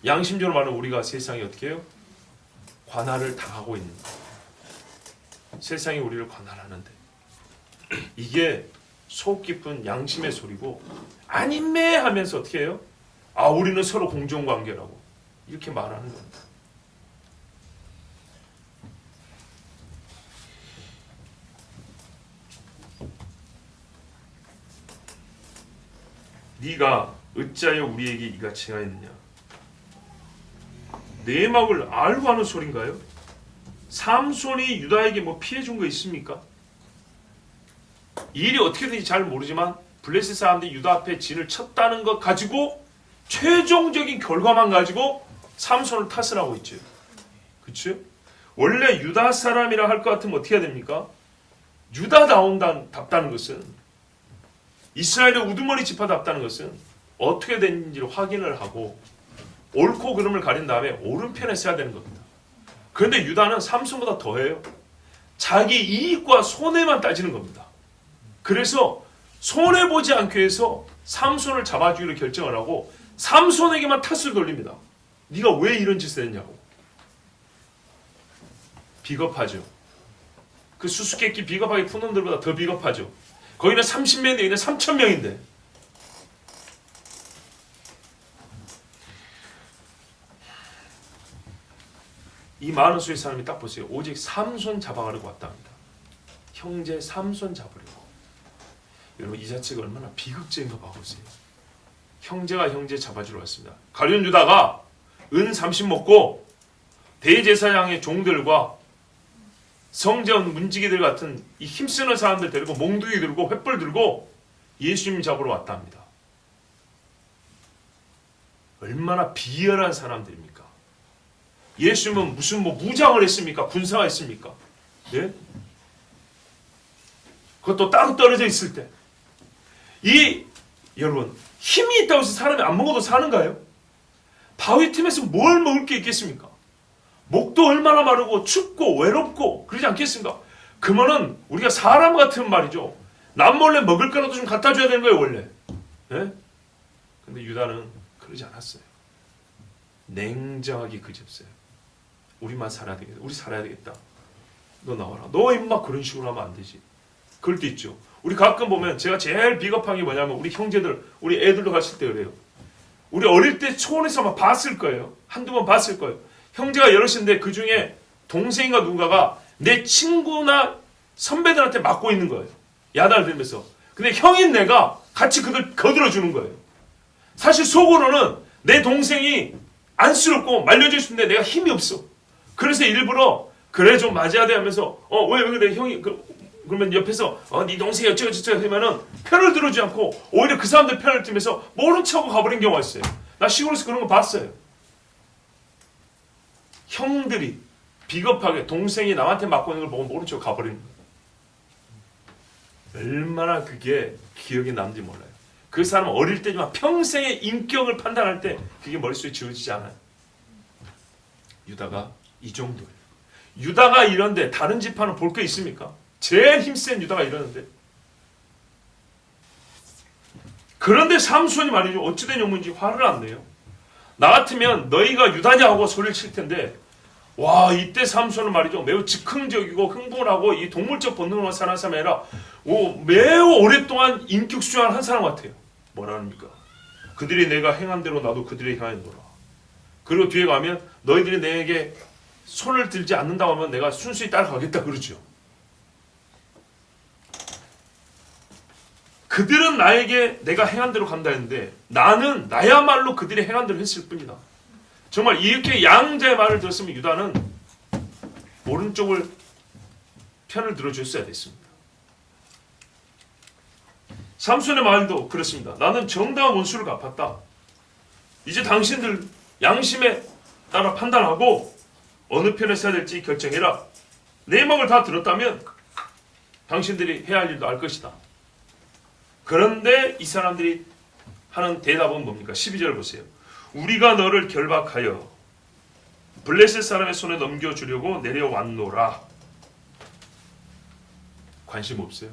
S1: 양심적으로 말하면 우리가 세상에 어떻게 해요? 관할을 당하고 있는 거예요. 세상이 우리를 관할하는데 이게 속 깊은 양심의 소리고 아님매 하면서 어떻게 해요? 아, 우리는 서로 공존관계라고 이렇게 말하는 겁니다. 네가 어찌하여 우리에게 이같이 하였느냐. 내막을 알고 하는 소린가요? 삼손이 유다에게 뭐 피해 준 거 있습니까? 이 일이 어떻게 되는지 잘 모르지만 블레셋 사람들이 유다 앞에 진을 쳤다는 것 가지고 최종적인 결과만 가지고 삼손을 탓을 하고 있죠. 그렇죠? 원래 유다 사람이라 할 것 같으면 어떻게 해야 됩니까? 유다답다는 것은, 이스라엘의 우두머리 지파답다는 것은 어떻게 됐는지를 확인을 하고 옳고 그름을 가린 다음에 옳은 편에 서야 되는 겁니다. 그런데 유다는 삼손보다 더해요. 자기 이익과 손해만 따지는 겁니다. 그래서 손해보지 않기 위해서 삼손을 잡아주기로 결정을 하고 삼손에게만 탓을 돌립니다. 네가 왜 이런 짓을 했냐고. 비겁하죠. 그 수수께끼 비겁하게 푸는 놈들보다 더 비겁하죠. 거기는 30명인데 여기는 3,000명인데. 이 많은 수의 사람이 딱 보세요. 오직 삼손 잡아가려고 왔다 합니다. 형제 삼손 잡으려고. 여러분 이 자체가 얼마나 비극적인가 봐보세요. 형제가 형제 잡아주러 왔습니다. 가룟 유다가 은 30 먹고 대제사장의 종들과 성전 문지기들 같은 이 힘쓰는 사람들 데리고 몽둥이 들고 횃불 들고 예수님 잡으러 왔다 합니다. 얼마나 비열한 사람들입니까? 예수님은 무슨 무장을 했습니까? 군사가 했습니까? 네? 그것도 따로 떨어져 있을 때. 이 여러분, 힘이 있다고 해서 사람이 안 먹어도 사는가요? 바위 틈에서 뭘 먹을 게 있겠습니까? 목도 얼마나 마르고 춥고 외롭고 그러지 않겠습니까? 그러면은 우리가 사람 같은 말이죠. 남몰래 먹을 거라도 좀 갖다 줘야 되는 거예요, 원래. 예? 근데 유다는 그러지 않았어요. 냉정하게 그집어요. 우리만 살아야 되겠다. 우리 살아야 되겠다. 너 나와라. 너 임마 그런 식으로 하면 안 되지. 그럴 때 있죠. 우리 가끔 보면 제가 제일 비겁한 게 뭐냐면 우리 형제들, 우리 애들도 갔을 때 그래요. 우리 어릴 때 초원에서 막 봤을 거예요. 한두 번 봤을 거예요. 형제가 여럿인데 그 중에 동생인가 누군가가 내 친구나 선배들한테 맞고 있는 거예요. 야단을 들면서. 근데 형인 내가 같이 그들 거들어주는 거예요. 사실 속으로는 내 동생이 안쓰럽고 말려줄 수 있는데 내가 힘이 없어. 그래서 일부러 그래 좀 맞아야 돼 하면서 왜 그래 형이 그러면 옆에서 네 동생이 어쩌고저쩌고 하면은 편을 들어주지 않고 오히려 그 사람들 편을 들면서 모른 척하고 가버린 경우가 있어요. 나 시골에서 그런 거 봤어요. 형들이 비겁하게 동생이 남한테 맞고 있는 걸 보고 모른 척 가버리는 거예요. 얼마나 그게 기억에 남는지 몰라요. 그 사람은 어릴 때지만 평생의 인격을 판단할 때 그게 머릿속에 지워지지 않아요. 유다가 이 정도예요. 유다가 이런데 다른 지파는 볼 게 있습니까? 제일 힘센 유다가 이러는데. 그런데 삼손이 말이죠. 어찌된 영문인지 화를 안 내요. 나 같으면 너희가 유다냐 하고 소리를 칠 텐데 와 이때 삼손은 말이죠. 매우 즉흥적이고 흥분하고 이 동물적 본능으로 사는 사람이 아니라 매우 오랫동안 인격 수양을 한 사람 같아요. 뭐라합니까? 그들이 내가 행한 대로 나도 그들이 행하노라. 그리고 뒤에 가면 너희들이 내게 손을 들지 않는다고 하면 내가 순수히 따라가겠다 그러죠. 그들은 나에게 내가 행한 대로 간다 했는데 나는 나야말로 그들이 행한 대로 했을 뿐이다. 정말 이렇게 양자의 말을 들었으면 유다는 오른쪽을 편을 들어줬어야 됐습니다. 삼손의 말도 그렇습니다. 나는 정당한 원수를 갚았다. 이제 당신들 양심에 따라 판단하고 어느 편에 서야 될지 결정해라. 내 말을 다 들었다면 당신들이 해야 할 일도 알 것이다. 그런데 이 사람들이 하는 대답은 뭡니까? 12절 보세요. 우리가 너를 결박하여 블레셋 사람의 손에 넘겨주려고 내려왔노라. 관심 없어요.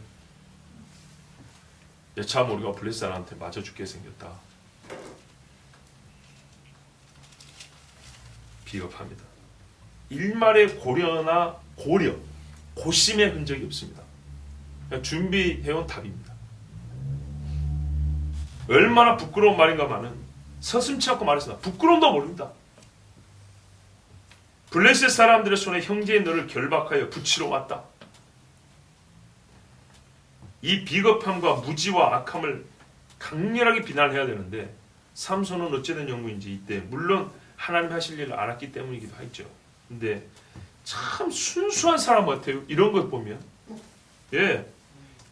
S1: 참 우리가 블레셋 사람한테 맞아 죽게 생겼다. 비겁합니다. 일말의 고려나 고심의 흔적이 없습니다. 그냥 준비해온 답입니다. 얼마나 부끄러운 말인가마는 서슴치 않고 말했습니다. 부끄러움도 모릅니다. 블레셋 사람들의 손에 형제인 너를 결박하여 붙이러 왔다. 이 비겁함과 무지와 악함을 강렬하게 비난해야 되는데 삼손은 어찌된 영구인지 이때 물론 하나님 하실 일을 알았기 때문이기도 하죠. 근데 참 순수한 사람 같아요. 이런 것 보면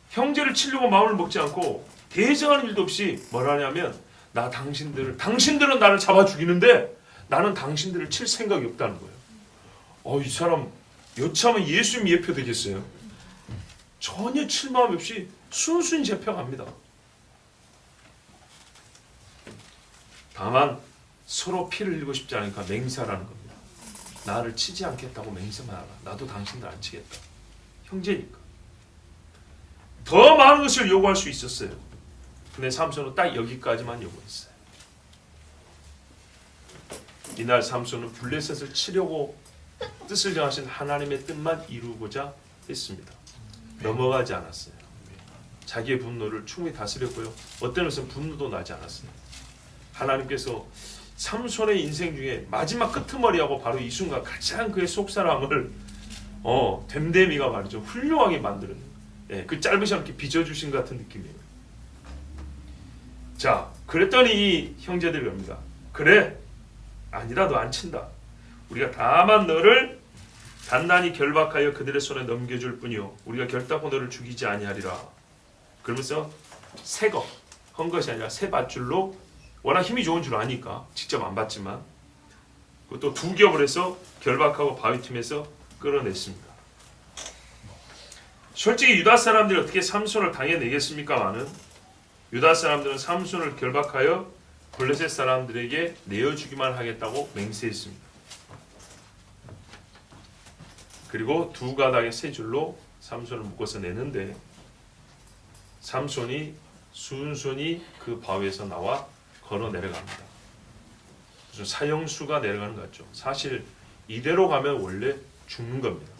S1: 형제를 치려고 마음을 먹지 않고 대적하는 일도 없이 뭐라 하냐면 당신들은 나를 잡아 죽이는데 나는 당신들을 칠 생각이 없다는 거예요. 이 사람 여차하면 예수님 예표 되겠어요. 전혀 칠 마음 없이 순순히 잡혀갑니다. 다만 서로 피를 흘리고 싶지 않으니까 맹세하라는 겁니다. 나를 치지 않겠다고 맹세만 하라. 나도 당신들 안 치겠다. 형제니까. 더 많은 것을 요구할 수 있었어요. 근데 삼손은 딱 여기까지만 요구했어요. 이날 삼손은 블레셋을 치려고 뜻을 정하신 하나님의 뜻만 이루고자 했습니다. 넘어가지 않았어요. 자기의 분노를 충분히 다스렸고요. 어떤 것은 분노도 나지 않았어요. 하나님께서 삼손의 인생 중에 마지막 끄트머리하고 바로 이 순간 가장 그의 속사람을 됨됨이가 말이죠. 훌륭하게 만드는 그 짧은 시간 이렇게 빚어주신 것 같은 느낌이에요. 자, 그랬더니 이 형제들이 옵니다. 그래, 아니라도 안 친다. 우리가 다만 너를 단단히 결박하여 그들의 손에 넘겨줄 뿐이요 우리가 결단코 너를 죽이지 아니하리라. 그러면서 새거 헌 것이 아니라 새 밧줄로 워낙 힘이 좋은 줄 아니까 직접 안 봤지만 그것도 두 겹을 해서 결박하고 바위 틈에서 끌어냈습니다. 솔직히 유다 사람들이 어떻게 삼손을 당해내겠습니까마는 유다 사람들은 삼손을 결박하여 블레셋 사람들에게 내어주기만 하겠다고 맹세했습니다. 그리고 두 가닥의 세 줄로 삼손을 묶어서 내는데 삼손이 순순히 그 바위에서 나와 걸어 내려갑니다. 무슨 사형수가 내려가는 것 같죠. 사실 이대로 가면 원래 죽는 겁니다.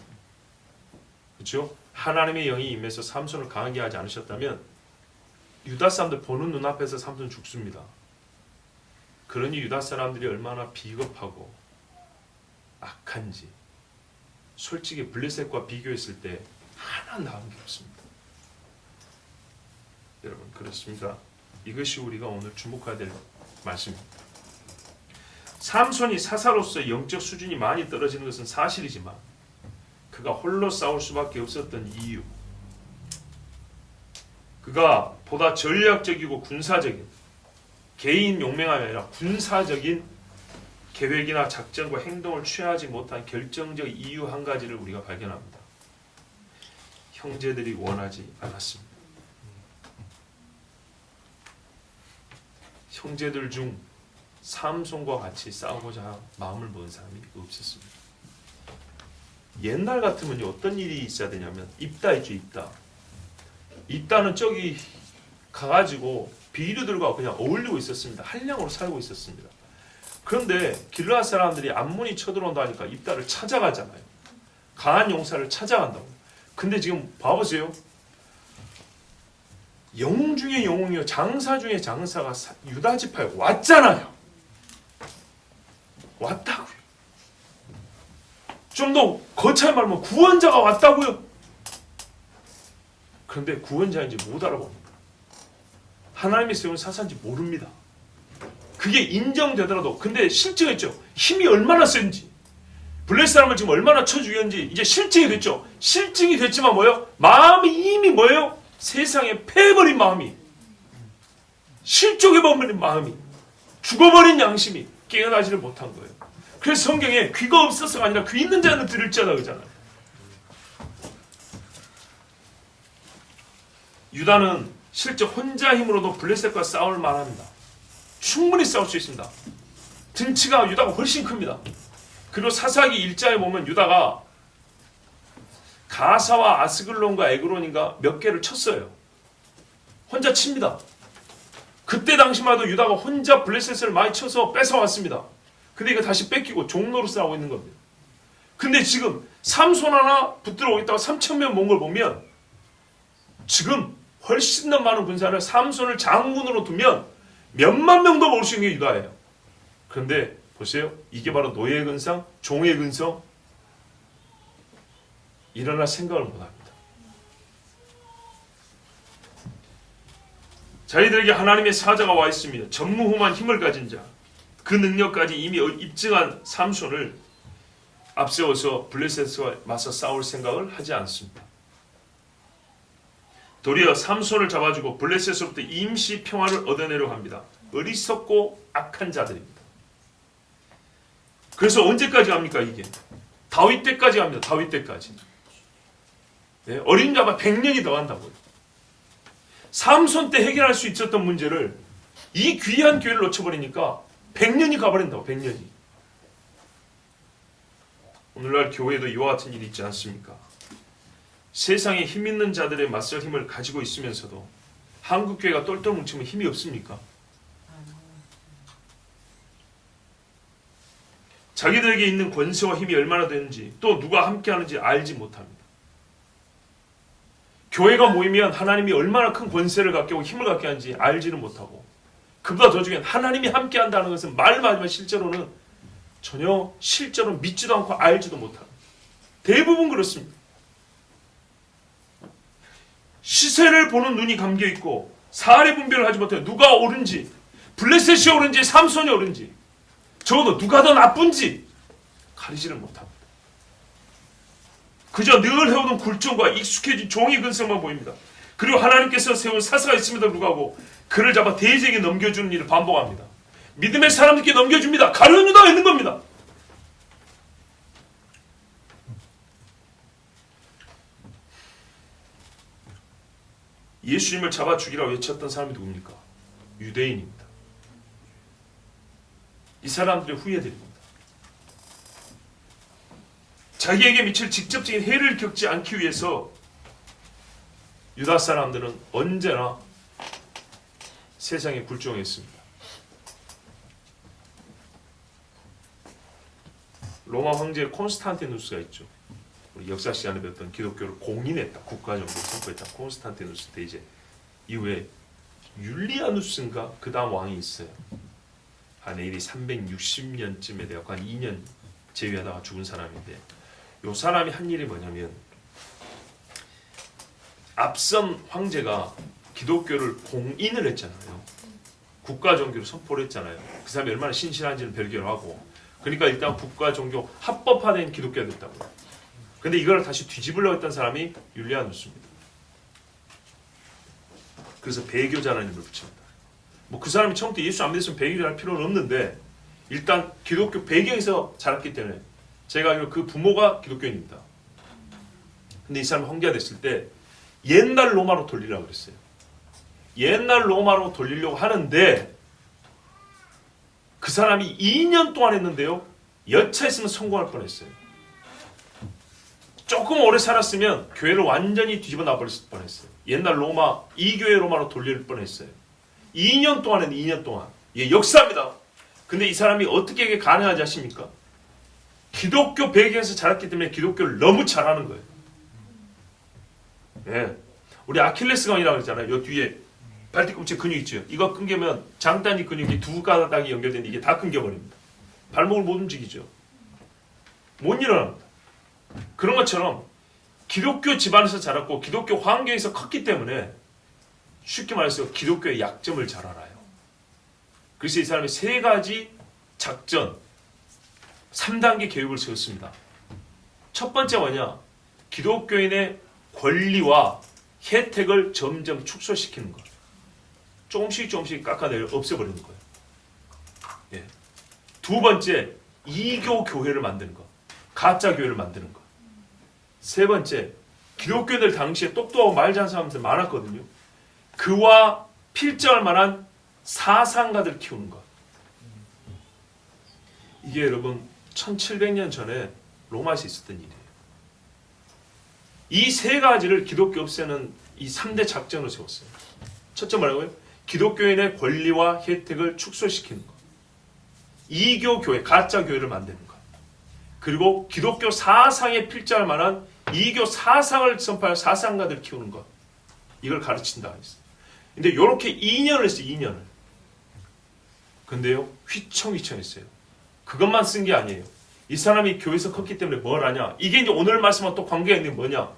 S1: 그렇죠? 하나님의 영이 임해서 삼손을 강하게 하지 않으셨다면 유다 사람들 보는 눈앞에서 삼손 죽습니다. 그러니 유다 사람들이 얼마나 비겁하고 악한지 솔직히 블레셋과 비교했을 때 하나 나은 게 없습니다. 여러분 그렇습니다. 이것이 우리가 오늘 주목해야 될 말씀입니다. 삼손이 사사로서 영적 수준이 많이 떨어지는 것은 사실이지만 그가 홀로 싸울 수밖에 없었던 이유, 그가 보다 전략적이고 군사적인 개인 용맹함이 아니라 군사적인 계획이나 작전과 행동을 취하지 못한 결정적 이유 한 가지를 우리가 발견합니다. 형제들이 원하지 않았습니다. 형제들 중 삼손과 같이 싸우고자 마음을 먹은 사람이 없었습니다. 옛날 같으면 어떤 일이 있어야 되냐면 입다 있죠. 입다는 저기 가가지고 비류들과 그냥 어울리고 있었습니다. 한량으로 살고 있었습니다. 그런데 길르앗 사람들이 암몬이 쳐들어온다 하니까 입다를 찾아가잖아요. 강한 용사를 찾아간다고. 근데 지금 봐보세요. 영웅 중에 영웅이요 장사 중에 장사가 유다 지파에 왔잖아요. 왔다고요. 좀 더 거창히 말하면 구원자가 왔다고요. 그런데 구원자인지 못 알아봅니다. 하나님이 세운 사사인지 모릅니다. 그게 인정되더라도 근데 실증했죠. 힘이 얼마나 센지 블레셋 사람을 지금 얼마나 쳐 죽였는지 이제 실증이 됐죠. 실증이 됐지만 뭐예요? 마음이 이미 뭐예요? 세상에 패해버린 마음이 실족해버린 마음이 죽어버린 양심이 깨어나지를 못한 거예요. 그래서 성경에 귀가 없어서가 아니라 귀 있는 자는 들을지어다 그러잖아요. 유다는 실제 혼자 힘으로도 블레셋과 싸울 만합니다. 충분히 싸울 수 있습니다. 등치가 유다가 훨씬 큽니다. 그리고 사사기 1장에 보면 유다가 가사와 아스글론과 에그론인가 몇 개를 쳤어요. 혼자 칩니다. 그때 당시만 해도 유다가 혼자 블레셋을 많이 쳐서 뺏어왔습니다. 근데 이거 다시 뺏기고 종로로 싸우고 있는 겁니다. 근데 지금 삼손 하나 붙들어 오겠다고 3,000명 몬 걸 보면 지금 훨씬 더 많은 군사를 삼손을 장군으로 두면 몇만 명도 모을 수 있는 게 유다예요. 그런데 보세요. 이게 바로 노예의 근성, 종의 근성. 일어날 생각을 못합니다. 자기들에게 하나님의 사자가 와 있으며 전무후무한 힘을 가진 자, 그 능력까지 이미 입증한 삼손을 앞세워서 블레셋과 맞서 싸울 생각을 하지 않습니다. 도리어 삼손을 잡아주고 블레셋으로부터 임시 평화를 얻어내려고 합니다. 어리석고 악한 자들입니다. 그래서 언제까지 갑니까 이게? 다윗 때까지 갑니다. 다윗 때까지. 네, 어린 자만 100년이 더 간다고요. 삼손 때 해결할 수 있었던 문제를 이 귀한 기회를 놓쳐버리니까 100년이 가버린다고. 100년이. 오늘날 교회에도 이와 같은 일이 있지 않습니까? 세상에 힘 있는 자들의 맞설 힘을 가지고 있으면서도 한국교회가 똘똘 뭉치면 힘이 없습니까? 자기들에게 있는 권세와 힘이 얼마나 되는지 또 누가 함께하는지 알지 못합니다. 교회가 모이면 하나님이 얼마나 큰 권세를 갖게 하고 힘을 갖게 하는지 알지는 못하고 그보다 더 중요한 하나님이 함께한다는 것은 말만 하지만 실제로는 전혀 실제로 믿지도 않고 알지도 못합니다. 대부분 그렇습니다. 시세를 보는 눈이 감겨있고 사례 분별을 하지 못해요. 누가 옳은지 블레셋이 옳은지 삼손이 옳은지 적어도 누가 더 나쁜지 가리지를 못합니다. 그저 늘 해오던 굴종과 익숙해진 종의 근성만 보입니다. 그리고 하나님께서 세운 사사가 있음에도 불구하고 그를 잡아 대제에게 넘겨주는 일을 반복합니다. 믿음의 사람들께 넘겨줍니다. 가룟 유다가 있는 겁니다. 예수님을 잡아 죽이라고 외쳤던 사람이 누굽니까? 유대인입니다. 이 사람들의 후예들입니다. 자기에게 미칠 직접적인 해를 겪지 않기 위해서 유다 사람들은 언제나 세상에 굴종했습니다. 로마 황제 콘스탄티누스가 있죠. 우리 역사 시간에 배웠던 기독교를 공인했다, 국가정부를 선포했다. 콘스탄티누스 때 이제 이후에 율리아누스인가 그 다음 왕이 있어요. 한 AD 360년쯤에 되었고 한 2년 재위하다가 죽은 사람인데, 이 사람이 한 일이 뭐냐면, 앞선 황제가 기독교를 공인을 했잖아요. 국가 종교로 선포를 했잖아요. 그 사람이 얼마나 신실한지는 별개로 하고, 그러니까 일단 국가 종교 합법화된 기독교가 됐다고요. 근데 이걸 다시 뒤집으려고 했던 사람이 율리아누스입니다. 그래서 배교자라는 이름을 붙입니다. 뭐 그 사람이 처음부터 예수 안 믿었으면 배교자 할 필요는 없는데, 일단 기독교 배경에서 자랐기 때문에, 제가 알기로 그 부모가 기독교인입니다. 근데 이 사람이 황제가 됐을 때 옛날 로마로 돌리라고 그랬어요. 옛날 로마로 돌리려고 하는데, 그 사람이 2년 동안 했는데요, 여차했으면 성공할 뻔했어요. 조금 오래 살았으면 교회를 완전히 뒤집어 놔버렸을 뻔했어요. 옛날 로마, 이교회 로마로 돌릴 뻔했어요. 2년 동안 했는데, 2년 동안. 예, 역사입니다. 근데 이 사람이 어떻게 이게 가능하지 아십니까? 기독교 배경에서 자랐기 때문에 기독교를 너무 잘하는 거예요. 예. 우리 아킬레스건이라고 그러잖아요. 요 뒤에 발뒤꿈치 근육 있죠. 이거 끊기면 장단위 근육이 두 가닥이 연결되는데 이게 다 끊겨버립니다. 발목을 못 움직이죠. 못 일어납니다. 그런 것처럼 기독교 집안에서 자랐고 기독교 환경에서 컸기 때문에 쉽게 말해서 기독교의 약점을 잘 알아요. 그래서 이 사람이 세 가지 작전, 3단계 계획을 세웠습니다. 첫 번째 뭐냐? 기독교인의 권리와 혜택을 점점 축소시키는 것. 조금씩 깎아내려 없애버리는 거예요. 예. 두 번째, 이교 교회를 만드는 것. 가짜 교회를 만드는 것. 세 번째, 기독교인들 당시에 똑똑하고 말 잘하는 사람들 많았거든요. 그와 필적할 만한 사상가들 키우는 것. 이게 여러분 1700년 전에 로마에서 있었던 일이에요. 이 세 가지를 기독교 없애는 이 3대 작전으로 세웠어요. 첫째 뭐라고요? 기독교인의 권리와 혜택을 축소시키는 것. 이교 교회, 가짜 교회를 만드는 것. 그리고 기독교 사상에 필적할 만한 이교 사상을 선포할 사상가들 키우는 것. 이걸 가르친다 했어요. 근데 이렇게 2년을 했어요. 2년을. 근데요, 휘청휘청했어요. 그것만 쓴 게 아니에요. 이 사람이 교회에서 컸기 때문에 뭘 하냐? 이게 이제 오늘 말씀과 또 관계가 있는 게 뭐냐?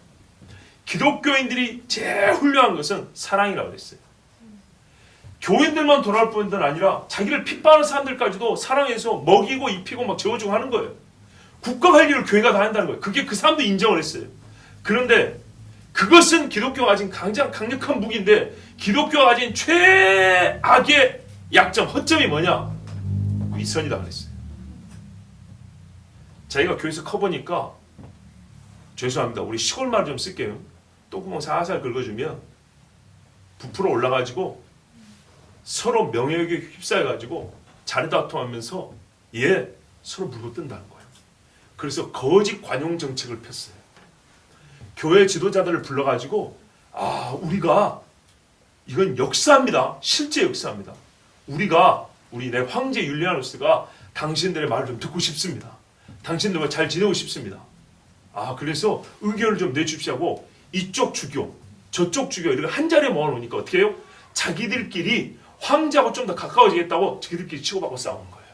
S1: 기독교인들이 제일 훌륭한 것은 사랑이라고 그랬어요. 교인들만 돌아올 뿐만 아니라 자기를 핍박하는 사람들까지도 사랑해서 먹이고 입히고 막 재워주고 하는 거예요. 국가 관리를 교회가 다 한다는 거예요. 그게 그 사람도 인정을 했어요. 그런데 그것은 기독교가 가진 가장 강력한 무기인데, 기독교가 가진 최악의 약점, 허점이 뭐냐? 위선이다 그랬어요. 자기가 교회에서 커보니까, 죄송합니다, 우리 시골 말 좀 쓸게요. 똥구멍 살살 긁어주면 부풀어 올라가지고 서로 명예욕에 휩싸여가지고 자리다툼하면서 서로 물고 뜬다는 거예요. 그래서 거짓 관용 정책을 폈어요. 교회 지도자들을 불러가지고, 우리가 이건 역사입니다. 실제 역사입니다. 우리 내 황제 율리아누스가 당신들의 말을 좀 듣고 싶습니다. 당신들과 잘 지내고 싶습니다. 그래서 의견을 좀 내주십시오 하고, 이쪽 주교, 저쪽 주교 이렇게 한 자리에 모아놓으니까 어떻게 해요? 자기들끼리 황제하고 좀 더 가까워지겠다고 자기들끼리 치고받고 싸우는 거예요.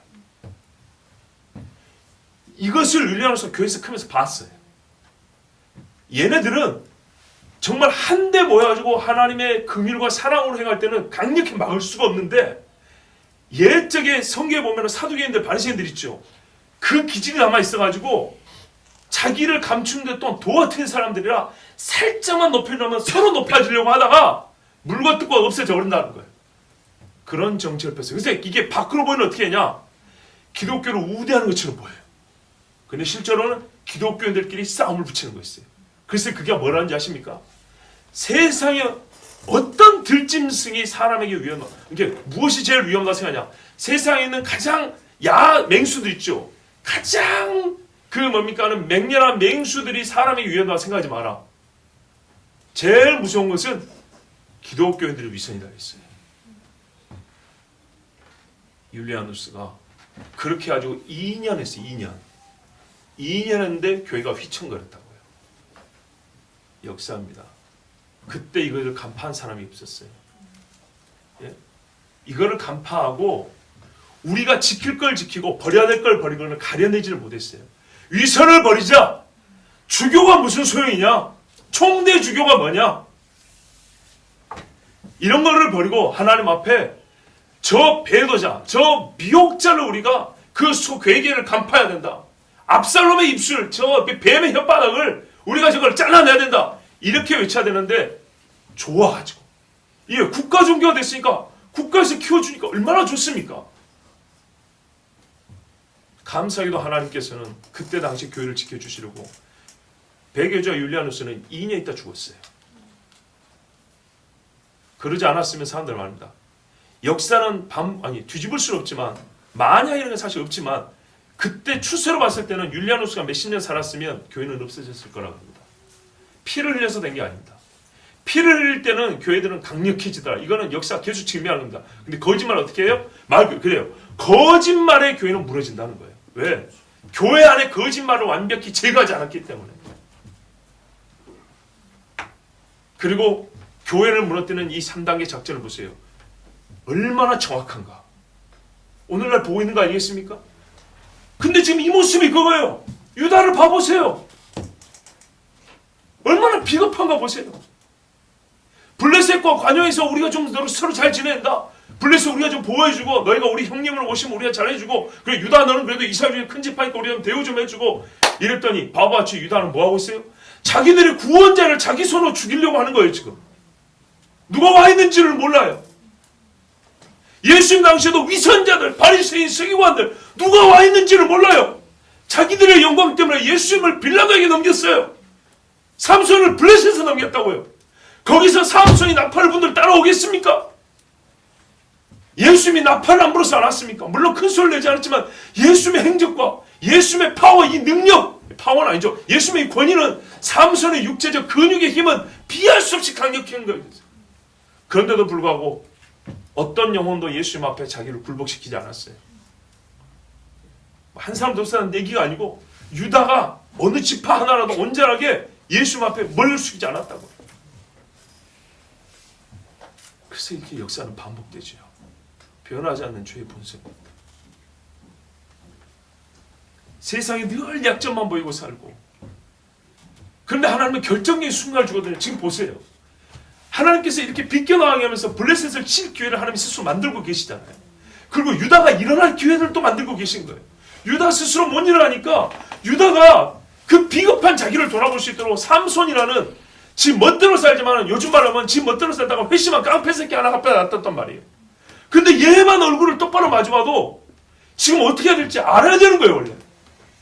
S1: 이것을 율리아누스가 교회에서 크면서 봤어요. 얘네들은 정말 한데 모여가지고 하나님의 긍휼과 사랑으로 행할 때는 강력히 막을 수가 없는데, 옛적에 성경에 보면 사두개인들, 바리새인들 있죠. 그 기질이 남아 있어가지고 자기를 감추는데 또 도와트는 사람들이라 살짝만 높이려면 서로 높아지려고 하다가 물과 뜻과 없어져 버린다는 거예요. 그런 정책을 폈어요. 그래서 이게 밖으로 보이면 어떻게 하냐? 기독교를 우대하는 것처럼 보여요. 근데 실제로는 기독교인들끼리 싸움을 붙이는 거였어요. 그래서 그게 뭐라는지 아십니까? 세상에 어떤 들짐승이 사람에게 위험하다. 이게 무엇이 제일 위험하다 생각하냐? 세상에 있는 가장 맹수들 있죠. 가장 뭡니까는 맹렬한 맹수들이 사람에게 위험하다 생각하지 마라. 제일 무서운 것은 기독교인들의 위선이다 했어요. 율리아누스가 그렇게 가지고 2년 했어요. 2년 했는데 교회가 휘청거렸다고요. 역사입니다. 그때 이것을 간파한 사람이 없었어요. 예? 이거를 간파하고 우리가 지킬 걸 지키고 버려야 될 걸 버리고는 가려내지를 못했어요. 위선을 버리자. 주교가 무슨 소용이냐? 총대 주교가 뭐냐? 이런 거를 버리고 하나님 앞에 저 배도자, 저 미혹자를 우리가 그 괴계를 간파해야 된다. 압살롬의 입술, 저 뱀의 혓바닥을 우리가 저걸 잘라내야 된다. 이렇게 외쳐야 되는데 좋아가지고 이게 국가 종교가 됐으니까 국가에서 키워주니까 얼마나 좋습니까? 감사하게도 하나님께서는 그때 당시 교회를 지켜주시려고 배교자 율리아누스는 2년 있다 죽었어요. 그러지 않았으면 사람들 말입니다. 역사는 뒤집을 수는 없지만 만약 이런 건 사실 없지만 그때 추세로 봤을 때는 율리아누스가 몇십 년 살았으면 교회는 없어졌을 거라고 합니다. 피를 흘려서 된 게 아닙니다. 피를 흘릴 때는 교회들은 강력해지더라. 이거는 역사 계속 증명하는 겁니다. 근데 거짓말 어떻게 해요? 그래요. 거짓말에 교회는 무너진다는 거예요. 왜? 교회 안에 거짓말을 완벽히 제거하지 않았기 때문에. 그리고 교회를 무너뜨리는 이 3단계 작전을 보세요. 얼마나 정확한가. 오늘날 보고 있는 거 아니겠습니까? 근데 지금 이 모습이 그거예요. 유다를 봐보세요. 얼마나 비겁한가 보세요. 블레셋과 관용에서 우리가 좀 서로 잘 지낸다. 블레셋 우리가 좀 보호해주고 너희가 우리 형님을 오시면 우리가 잘해주고 그래 유다 너는 그래도 이스라엘 중에 큰 집하니까 우리가 대우 좀 해주고 이랬더니 바보같이 유다는 뭐하고 있어요? 자기들의 구원자를 자기 손으로 죽이려고 하는 거예요 지금. 누가 와 있는지를 몰라요. 예수님 당시에도 위선자들, 바리새인, 서기관들 누가 와 있는지를 몰라요. 자기들의 영광 때문에 예수님을 빌라도에게 넘겼어요. 삼손을 블레셋에 넘겼다고요. 거기서 삼손이 나팔을 분들 따라오겠습니까? 예수님이 나팔을 안 불어서 않았습니까? 물론 큰 소리를 내지 않았지만 예수님의 행적과 예수님의 파워, 이 능력, 파워는 아니죠. 예수님의 권위는 삼손의 육체적 근육의 힘은 비할 수 없이 강력한 거예요. 그런데도 불구하고 어떤 영혼도 예수님 앞에 자기를 굴복시키지 않았어요. 한 사람도 없었다는 얘기가 아니고 유다가 어느 지파 하나라도 온전하게 예수님 앞에 머리를 숙이지 않았다고. 그래서 이렇게 역사는 반복되죠. 변하지 않는 죄의 본성입니다. 세상에 늘 약점만 보이고 살고 그런데 하나님은 결정적인 순간을 주거든요. 지금 보세요. 하나님께서 이렇게 비껴나가게 하면서 블레셋을 칠 기회를 하나님 스스로 만들고 계시잖아요. 그리고 유다가 일어날 기회를 또 만들고 계신 거예요. 유다 스스로 못 일어나니까 유다가 그 비겁한 자기를 돌아볼 수 있도록 삼손이라는 지 멋대로 살지만 요즘 말하면 지 멋대로 살다가 회심한 깡패 새끼 하나 앞에 놨단 말이에요. 근데 얘만 얼굴을 똑바로 마주봐도 지금 어떻게 해야 될지 알아야 되는 거예요. 원래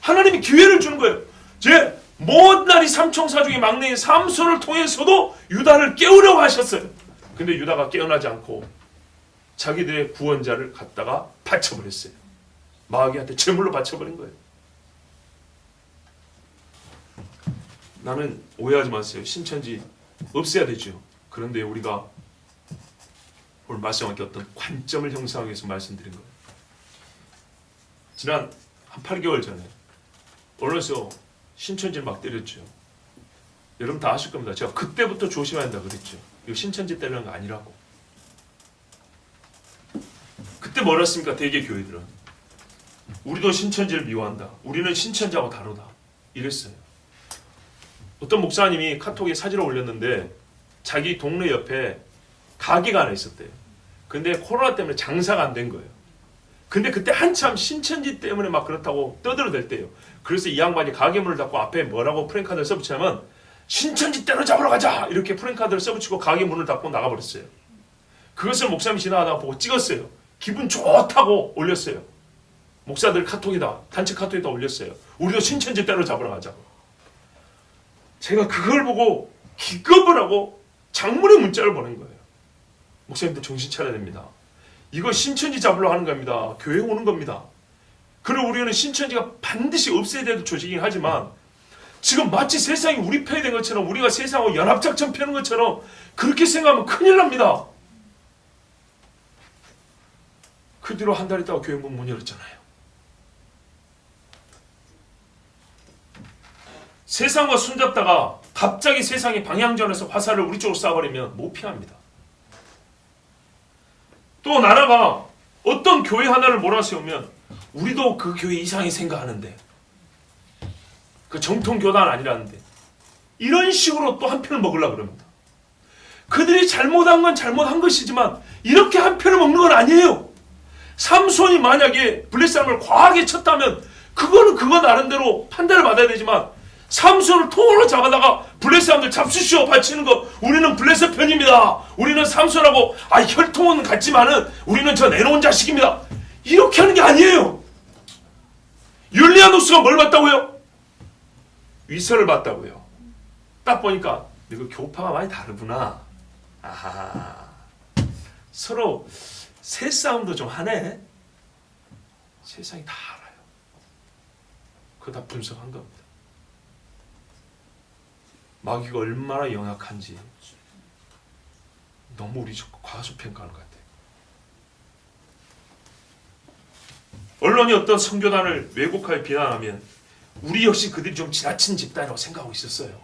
S1: 하나님이 기회를 주는 거예요. 제 못난이 삼총사 중에 막내인 삼손을 통해서도 유다를 깨우려고 하셨어요. 근데 유다가 깨어나지 않고 자기들의 구원자를 갖다가 바쳐버렸어요. 마귀한테 제물로 바쳐버린 거예요. 나는 오해하지 마세요. 신천지 없애야 되죠. 그런데 우리가 오늘 말씀하기 어떤 관점을 형성하기 위해서 말씀드린 거예요. 지난 한 8개월 전에 언론에서 신천지를 막 때렸죠. 여러분 다 아실 겁니다. 제가 그때부터 조심해야 한다 그랬죠. 이거 신천지 때리는 거 아니라고. 그때 뭐라 했습니까? 대개 교회들은 우리도 신천지를 미워한다. 우리는 신천지하고 다르다. 이랬어요. 어떤 목사님이 카톡에 사진을 올렸는데 자기 동네 옆에 가게가 하나 있었대요. 근데 코로나 때문에 장사가 안 된 거예요. 근데 그때 한참 신천지 때문에 막 그렇다고 떠들어댈 때요. 그래서 이 양반이 가게 문을 닫고 앞에 뭐라고 프랭카드를 써붙이냐면 신천지 때려잡으러 가자! 이렇게 프랭카드를 써붙이고 가게 문을 닫고 나가버렸어요. 그것을 목사님이 지나가다가 보고 찍었어요. 기분 좋다고 올렸어요. 목사들 카톡이다. 단체 카톡에다 올렸어요. 우리도 신천지 때려잡으러 가자고. 제가 그걸 보고 기겁을 하고 장문의 문자를 보낸 거예요. 목사님들 정신 차려야 됩니다. 이거 신천지 잡으러 하는 겁니다. 교회 오는 겁니다. 그리고 우리는 신천지가 반드시 없애야 될 조직이긴 하지만 지금 마치 세상이 우리 편이 된 것처럼 우리가 세상하고 연합작전 펴는 것처럼 그렇게 생각하면 큰일 납니다. 그 뒤로 한 달 있다가 교회 문 열었잖아요. 세상과 손잡다가 갑자기 세상이 방향전에서 화살을 우리 쪽으로 쏴버리면 못 피합니다. 또 나라가 어떤 교회 하나를 몰아세우면 우리도 그 교회 이상하게 생각하는데 그 정통 교단 아니라는데 이런 식으로 또 한 편을 먹으려고 그럽니다. 그들이 잘못한 건 잘못한 것이지만 이렇게 한 편을 먹는 건 아니에요. 삼손이 만약에 블레셋을 과하게 쳤다면 그거는 그거 나름대로 판단을 받아야 되지만 삼손을 통으로 잡아다가 블레셋 사람들 잡수시오 발치는 거 우리는 블레셋 편입니다. 우리는 삼손하고 혈통은 같지만은 우리는 저 내놓은 자식입니다. 이렇게 하는 게 아니에요. 율리아누스가 뭘 봤다고요? 위선을 봤다고요. 딱 보니까 이거 교파가 많이 다르구나. 아하, 서로 새싸움도 좀 하네. 세상이 다 알아요. 그거 다 분석한 겁니다. 마귀가 얼마나 영악한지 너무 우리 과소평가하는 것 같아요. 언론이 어떤 선교단을 왜곡하여 비난하면 우리 역시 그들이 좀 지나친 집단이라고 생각하고 있었어요.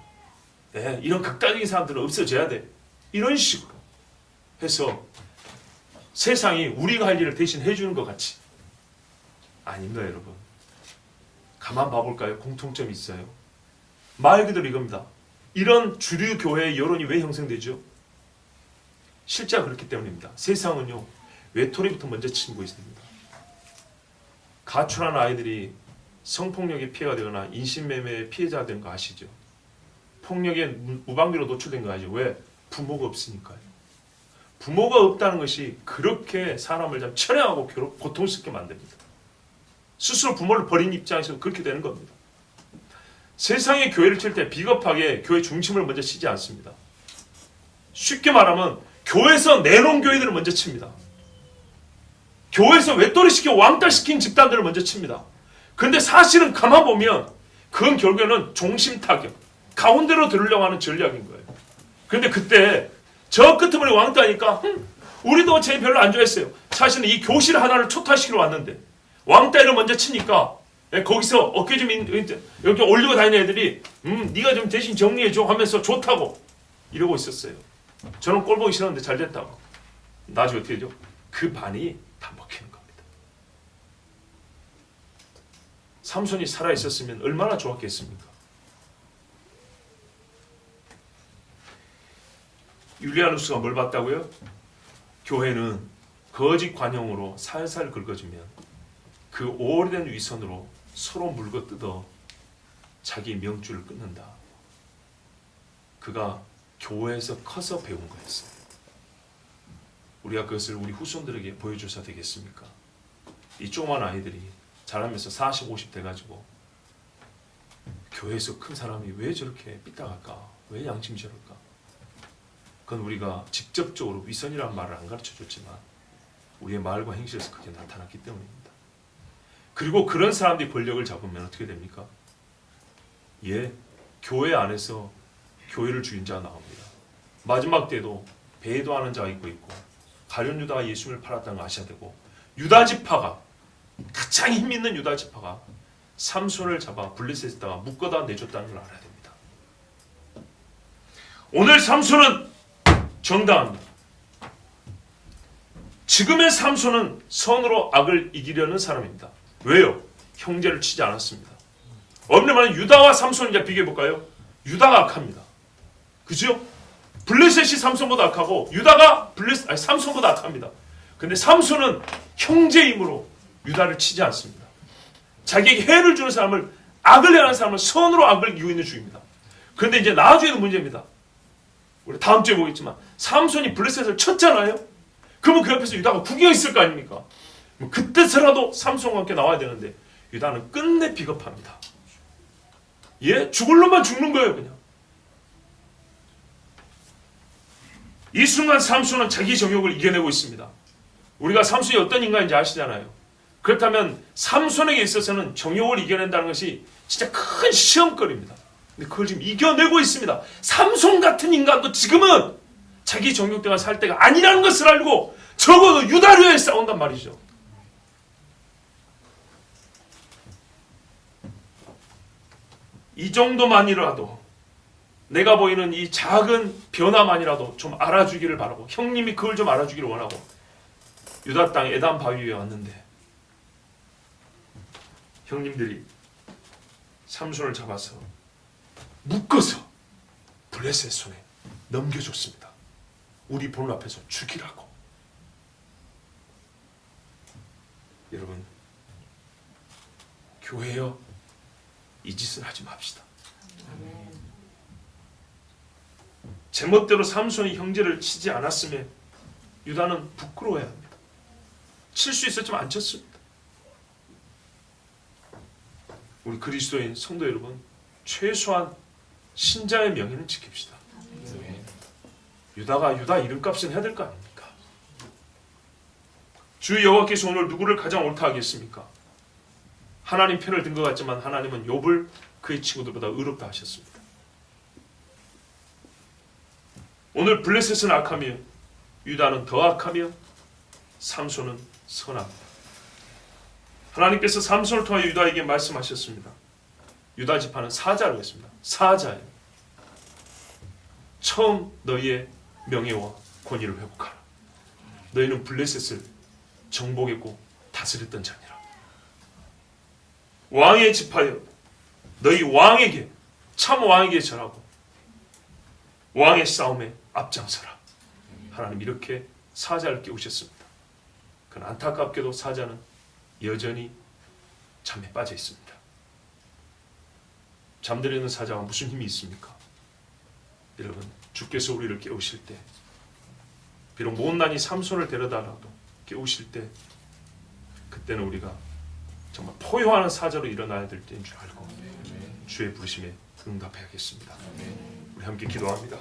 S1: 네, 이런 극단적인 사람들은 없어져야 돼. 이런 식으로 해서 세상이 우리가 할 일을 대신 해주는 것 같이. 아닙니다, 여러분. 가만 봐볼까요? 공통점이 있어요. 말 그대로 이겁니다. 이런 주류 교회의 여론이 왜 형성되죠? 실제가 그렇기 때문입니다. 세상은요, 외톨이부터 먼저 치고 있습니다. 가출한 아이들이 성폭력의 피해가 되거나 인신매매의 피해자가 된 거 아시죠? 폭력에 무방비로 노출된 거 아시죠? 왜? 부모가 없으니까요. 부모가 없다는 것이 그렇게 사람을 참 철량하고 고통스럽게 만듭니다. 스스로 부모를 버린 입장에서 그렇게 되는 겁니다. 세상의 교회를 칠 때 비겁하게 교회 중심을 먼저 치지 않습니다. 쉽게 말하면 교회에서 내놓은 교회들을 먼저 칩니다. 교회에서 외톨이시켜 왕따시킨 집단들을 먼저 칩니다. 그런데 사실은 가만 보면 그건 결국에는 종심 타격, 가운데로 들으려고 하는 전략인 거예요. 그런데 그때 저 끄트머리 왕따니까 우리도 쟤 별로 안 좋아했어요. 사실은 이 교실 하나를 초토화시키러 왔는데 왕따를 먼저 치니까 거기서 어깨 좀 이렇게 올리고 다니는 애들이 네가 좀 대신 정리해줘 하면서 좋다고 이러고 있었어요. 저는 꼴 보기 싫었는데 잘 됐다고. 나중에 어떻게 되죠? 그 반이 다 먹히는 겁니다. 삼손이 살아있었으면 얼마나 좋았겠습니까? 율리아누스가 뭘 봤다고요? 교회는 거짓 관용으로 살살 긁어주면 그 오래된 위선으로 서로 물고 뜯어 자기 명줄을 끊는다. 그가 교회에서 커서 배운 거였어요. 우리가 그것을 우리 후손들에게 보여줘서 되겠습니까? 이 조그만 아이들이 자라면서 40, 50 돼가지고 교회에서 큰 사람이 왜 저렇게 삐딱할까? 왜 양심이 저럴까? 그건 우리가 직접적으로 위선이라는 말을 안 가르쳐줬지만 우리의 말과 행실에서 그게 나타났기 때문입니다. 그리고 그런 사람들이 권력을 잡으면 어떻게 됩니까? 교회 안에서 교회를 죽인 자가 나옵니다. 마지막 때도 배도하는 자가 있고 가룟 유다가 예수님을 팔았다는 걸 아셔야 되고 유다 지파가 가장 힘 있는 유다 지파가 삼손을 잡아 블레셋에다가 묶어다 내줬다는 걸 알아야 됩니다. 오늘 삼손은 정당합니다. 지금의 삼손은 선으로 악을 이기려는 사람입니다. 왜요? 형제를 치지 않았습니다. 엄밀히 말하면 유다와 삼손을 이제 비교해볼까요? 유다가 악합니다. 그죠? 블레셋이 삼손보다 악하고 유다가 삼손보다 악합니다. 근데 삼손은 형제이므로 유다를 치지 않습니다. 자기에게 해를 주는 사람을, 악을 행하는 사람을 선으로 악을 이기고 있는 중입니다. 그런데 이제 나중에도 문제입니다. 우리 다음 주에 보겠지만 삼손이 블레셋을 쳤잖아요. 그러면 그 옆에서 유다가 구경했을 거 아닙니까? 그때서라도 삼손과 함께 나와야 되는데 유다는 끝내 비겁합니다. 죽을 놈만 죽는 거예요. 그냥 이 순간 삼손은 자기 정욕을 이겨내고 있습니다. 우리가 삼손이 어떤 인간인지 아시잖아요. 그렇다면 삼손에게 있어서는 정욕을 이겨낸다는 것이 진짜 큰 시험거리입니다. 근데 그걸 지금 이겨내고 있습니다. 삼손 같은 인간도 지금은 자기 정욕 때문에 살 때가 아니라는 것을 알고 적어도 유다를 위해 싸운단 말이죠. 이 정도만이라도 내가 보이는 이 작은 변화만이라도 좀 알아주기를 바라고, 형님이 그걸 좀 알아주기를 원하고 유다 땅 에단 바위 위에 왔는데 형님들이 삼손을 잡아서 묶어서 블레셋 손에 넘겨줬습니다. 우리 보는 앞에서 죽이라고. 여러분, 교회여, 이 짓을 하지 맙시다. 제멋대로 삼손이 형제를 치지 않았음에 유다는 부끄러워야 합니다. 칠 수 있었지만 안 쳤습니다. 우리 그리스도인 성도 여러분, 최소한 신자의 명예는 지킵시다. 유다가 유다 이름값은 해야 될 거 아닙니까? 주 여호와께서 오늘 누구를 가장 옳다 하겠습니까? 하나님 편을 든 것 같지만 하나님은 욥을 그의 친구들보다 의롭다 하셨습니다. 오늘 블레셋은 악하며 유다는 더 악하며 삼손은 선합니다. 하나님께서 삼손을 통하여 유다에게 말씀하셨습니다. 유다 지파는 사자라고 했습니다. 사자예요. 처음 너희의 명예와 권위를 회복하라. 너희는 블레셋을 정복했고 다스렸던 자니라. 왕의 지파여, 너희 왕에게, 참 왕에게 절하고 왕의 싸움에 앞장서라. 하나님 이렇게 사자를 깨우셨습니다. 그러나 안타깝게도 사자는 여전히 잠에 빠져 있습니다. 잠들이는 사자가 무슨 힘이 있습니까? 여러분, 주께서 우리를 깨우실 때, 비록 못난이 삼손을 데려다라도 깨우실 때, 그때는 우리가 정말 포효하는 사자로 일어나야 될 때인 줄 알고 주의 부르심에 응답해야겠습니다. 우리 함께 기도합니다.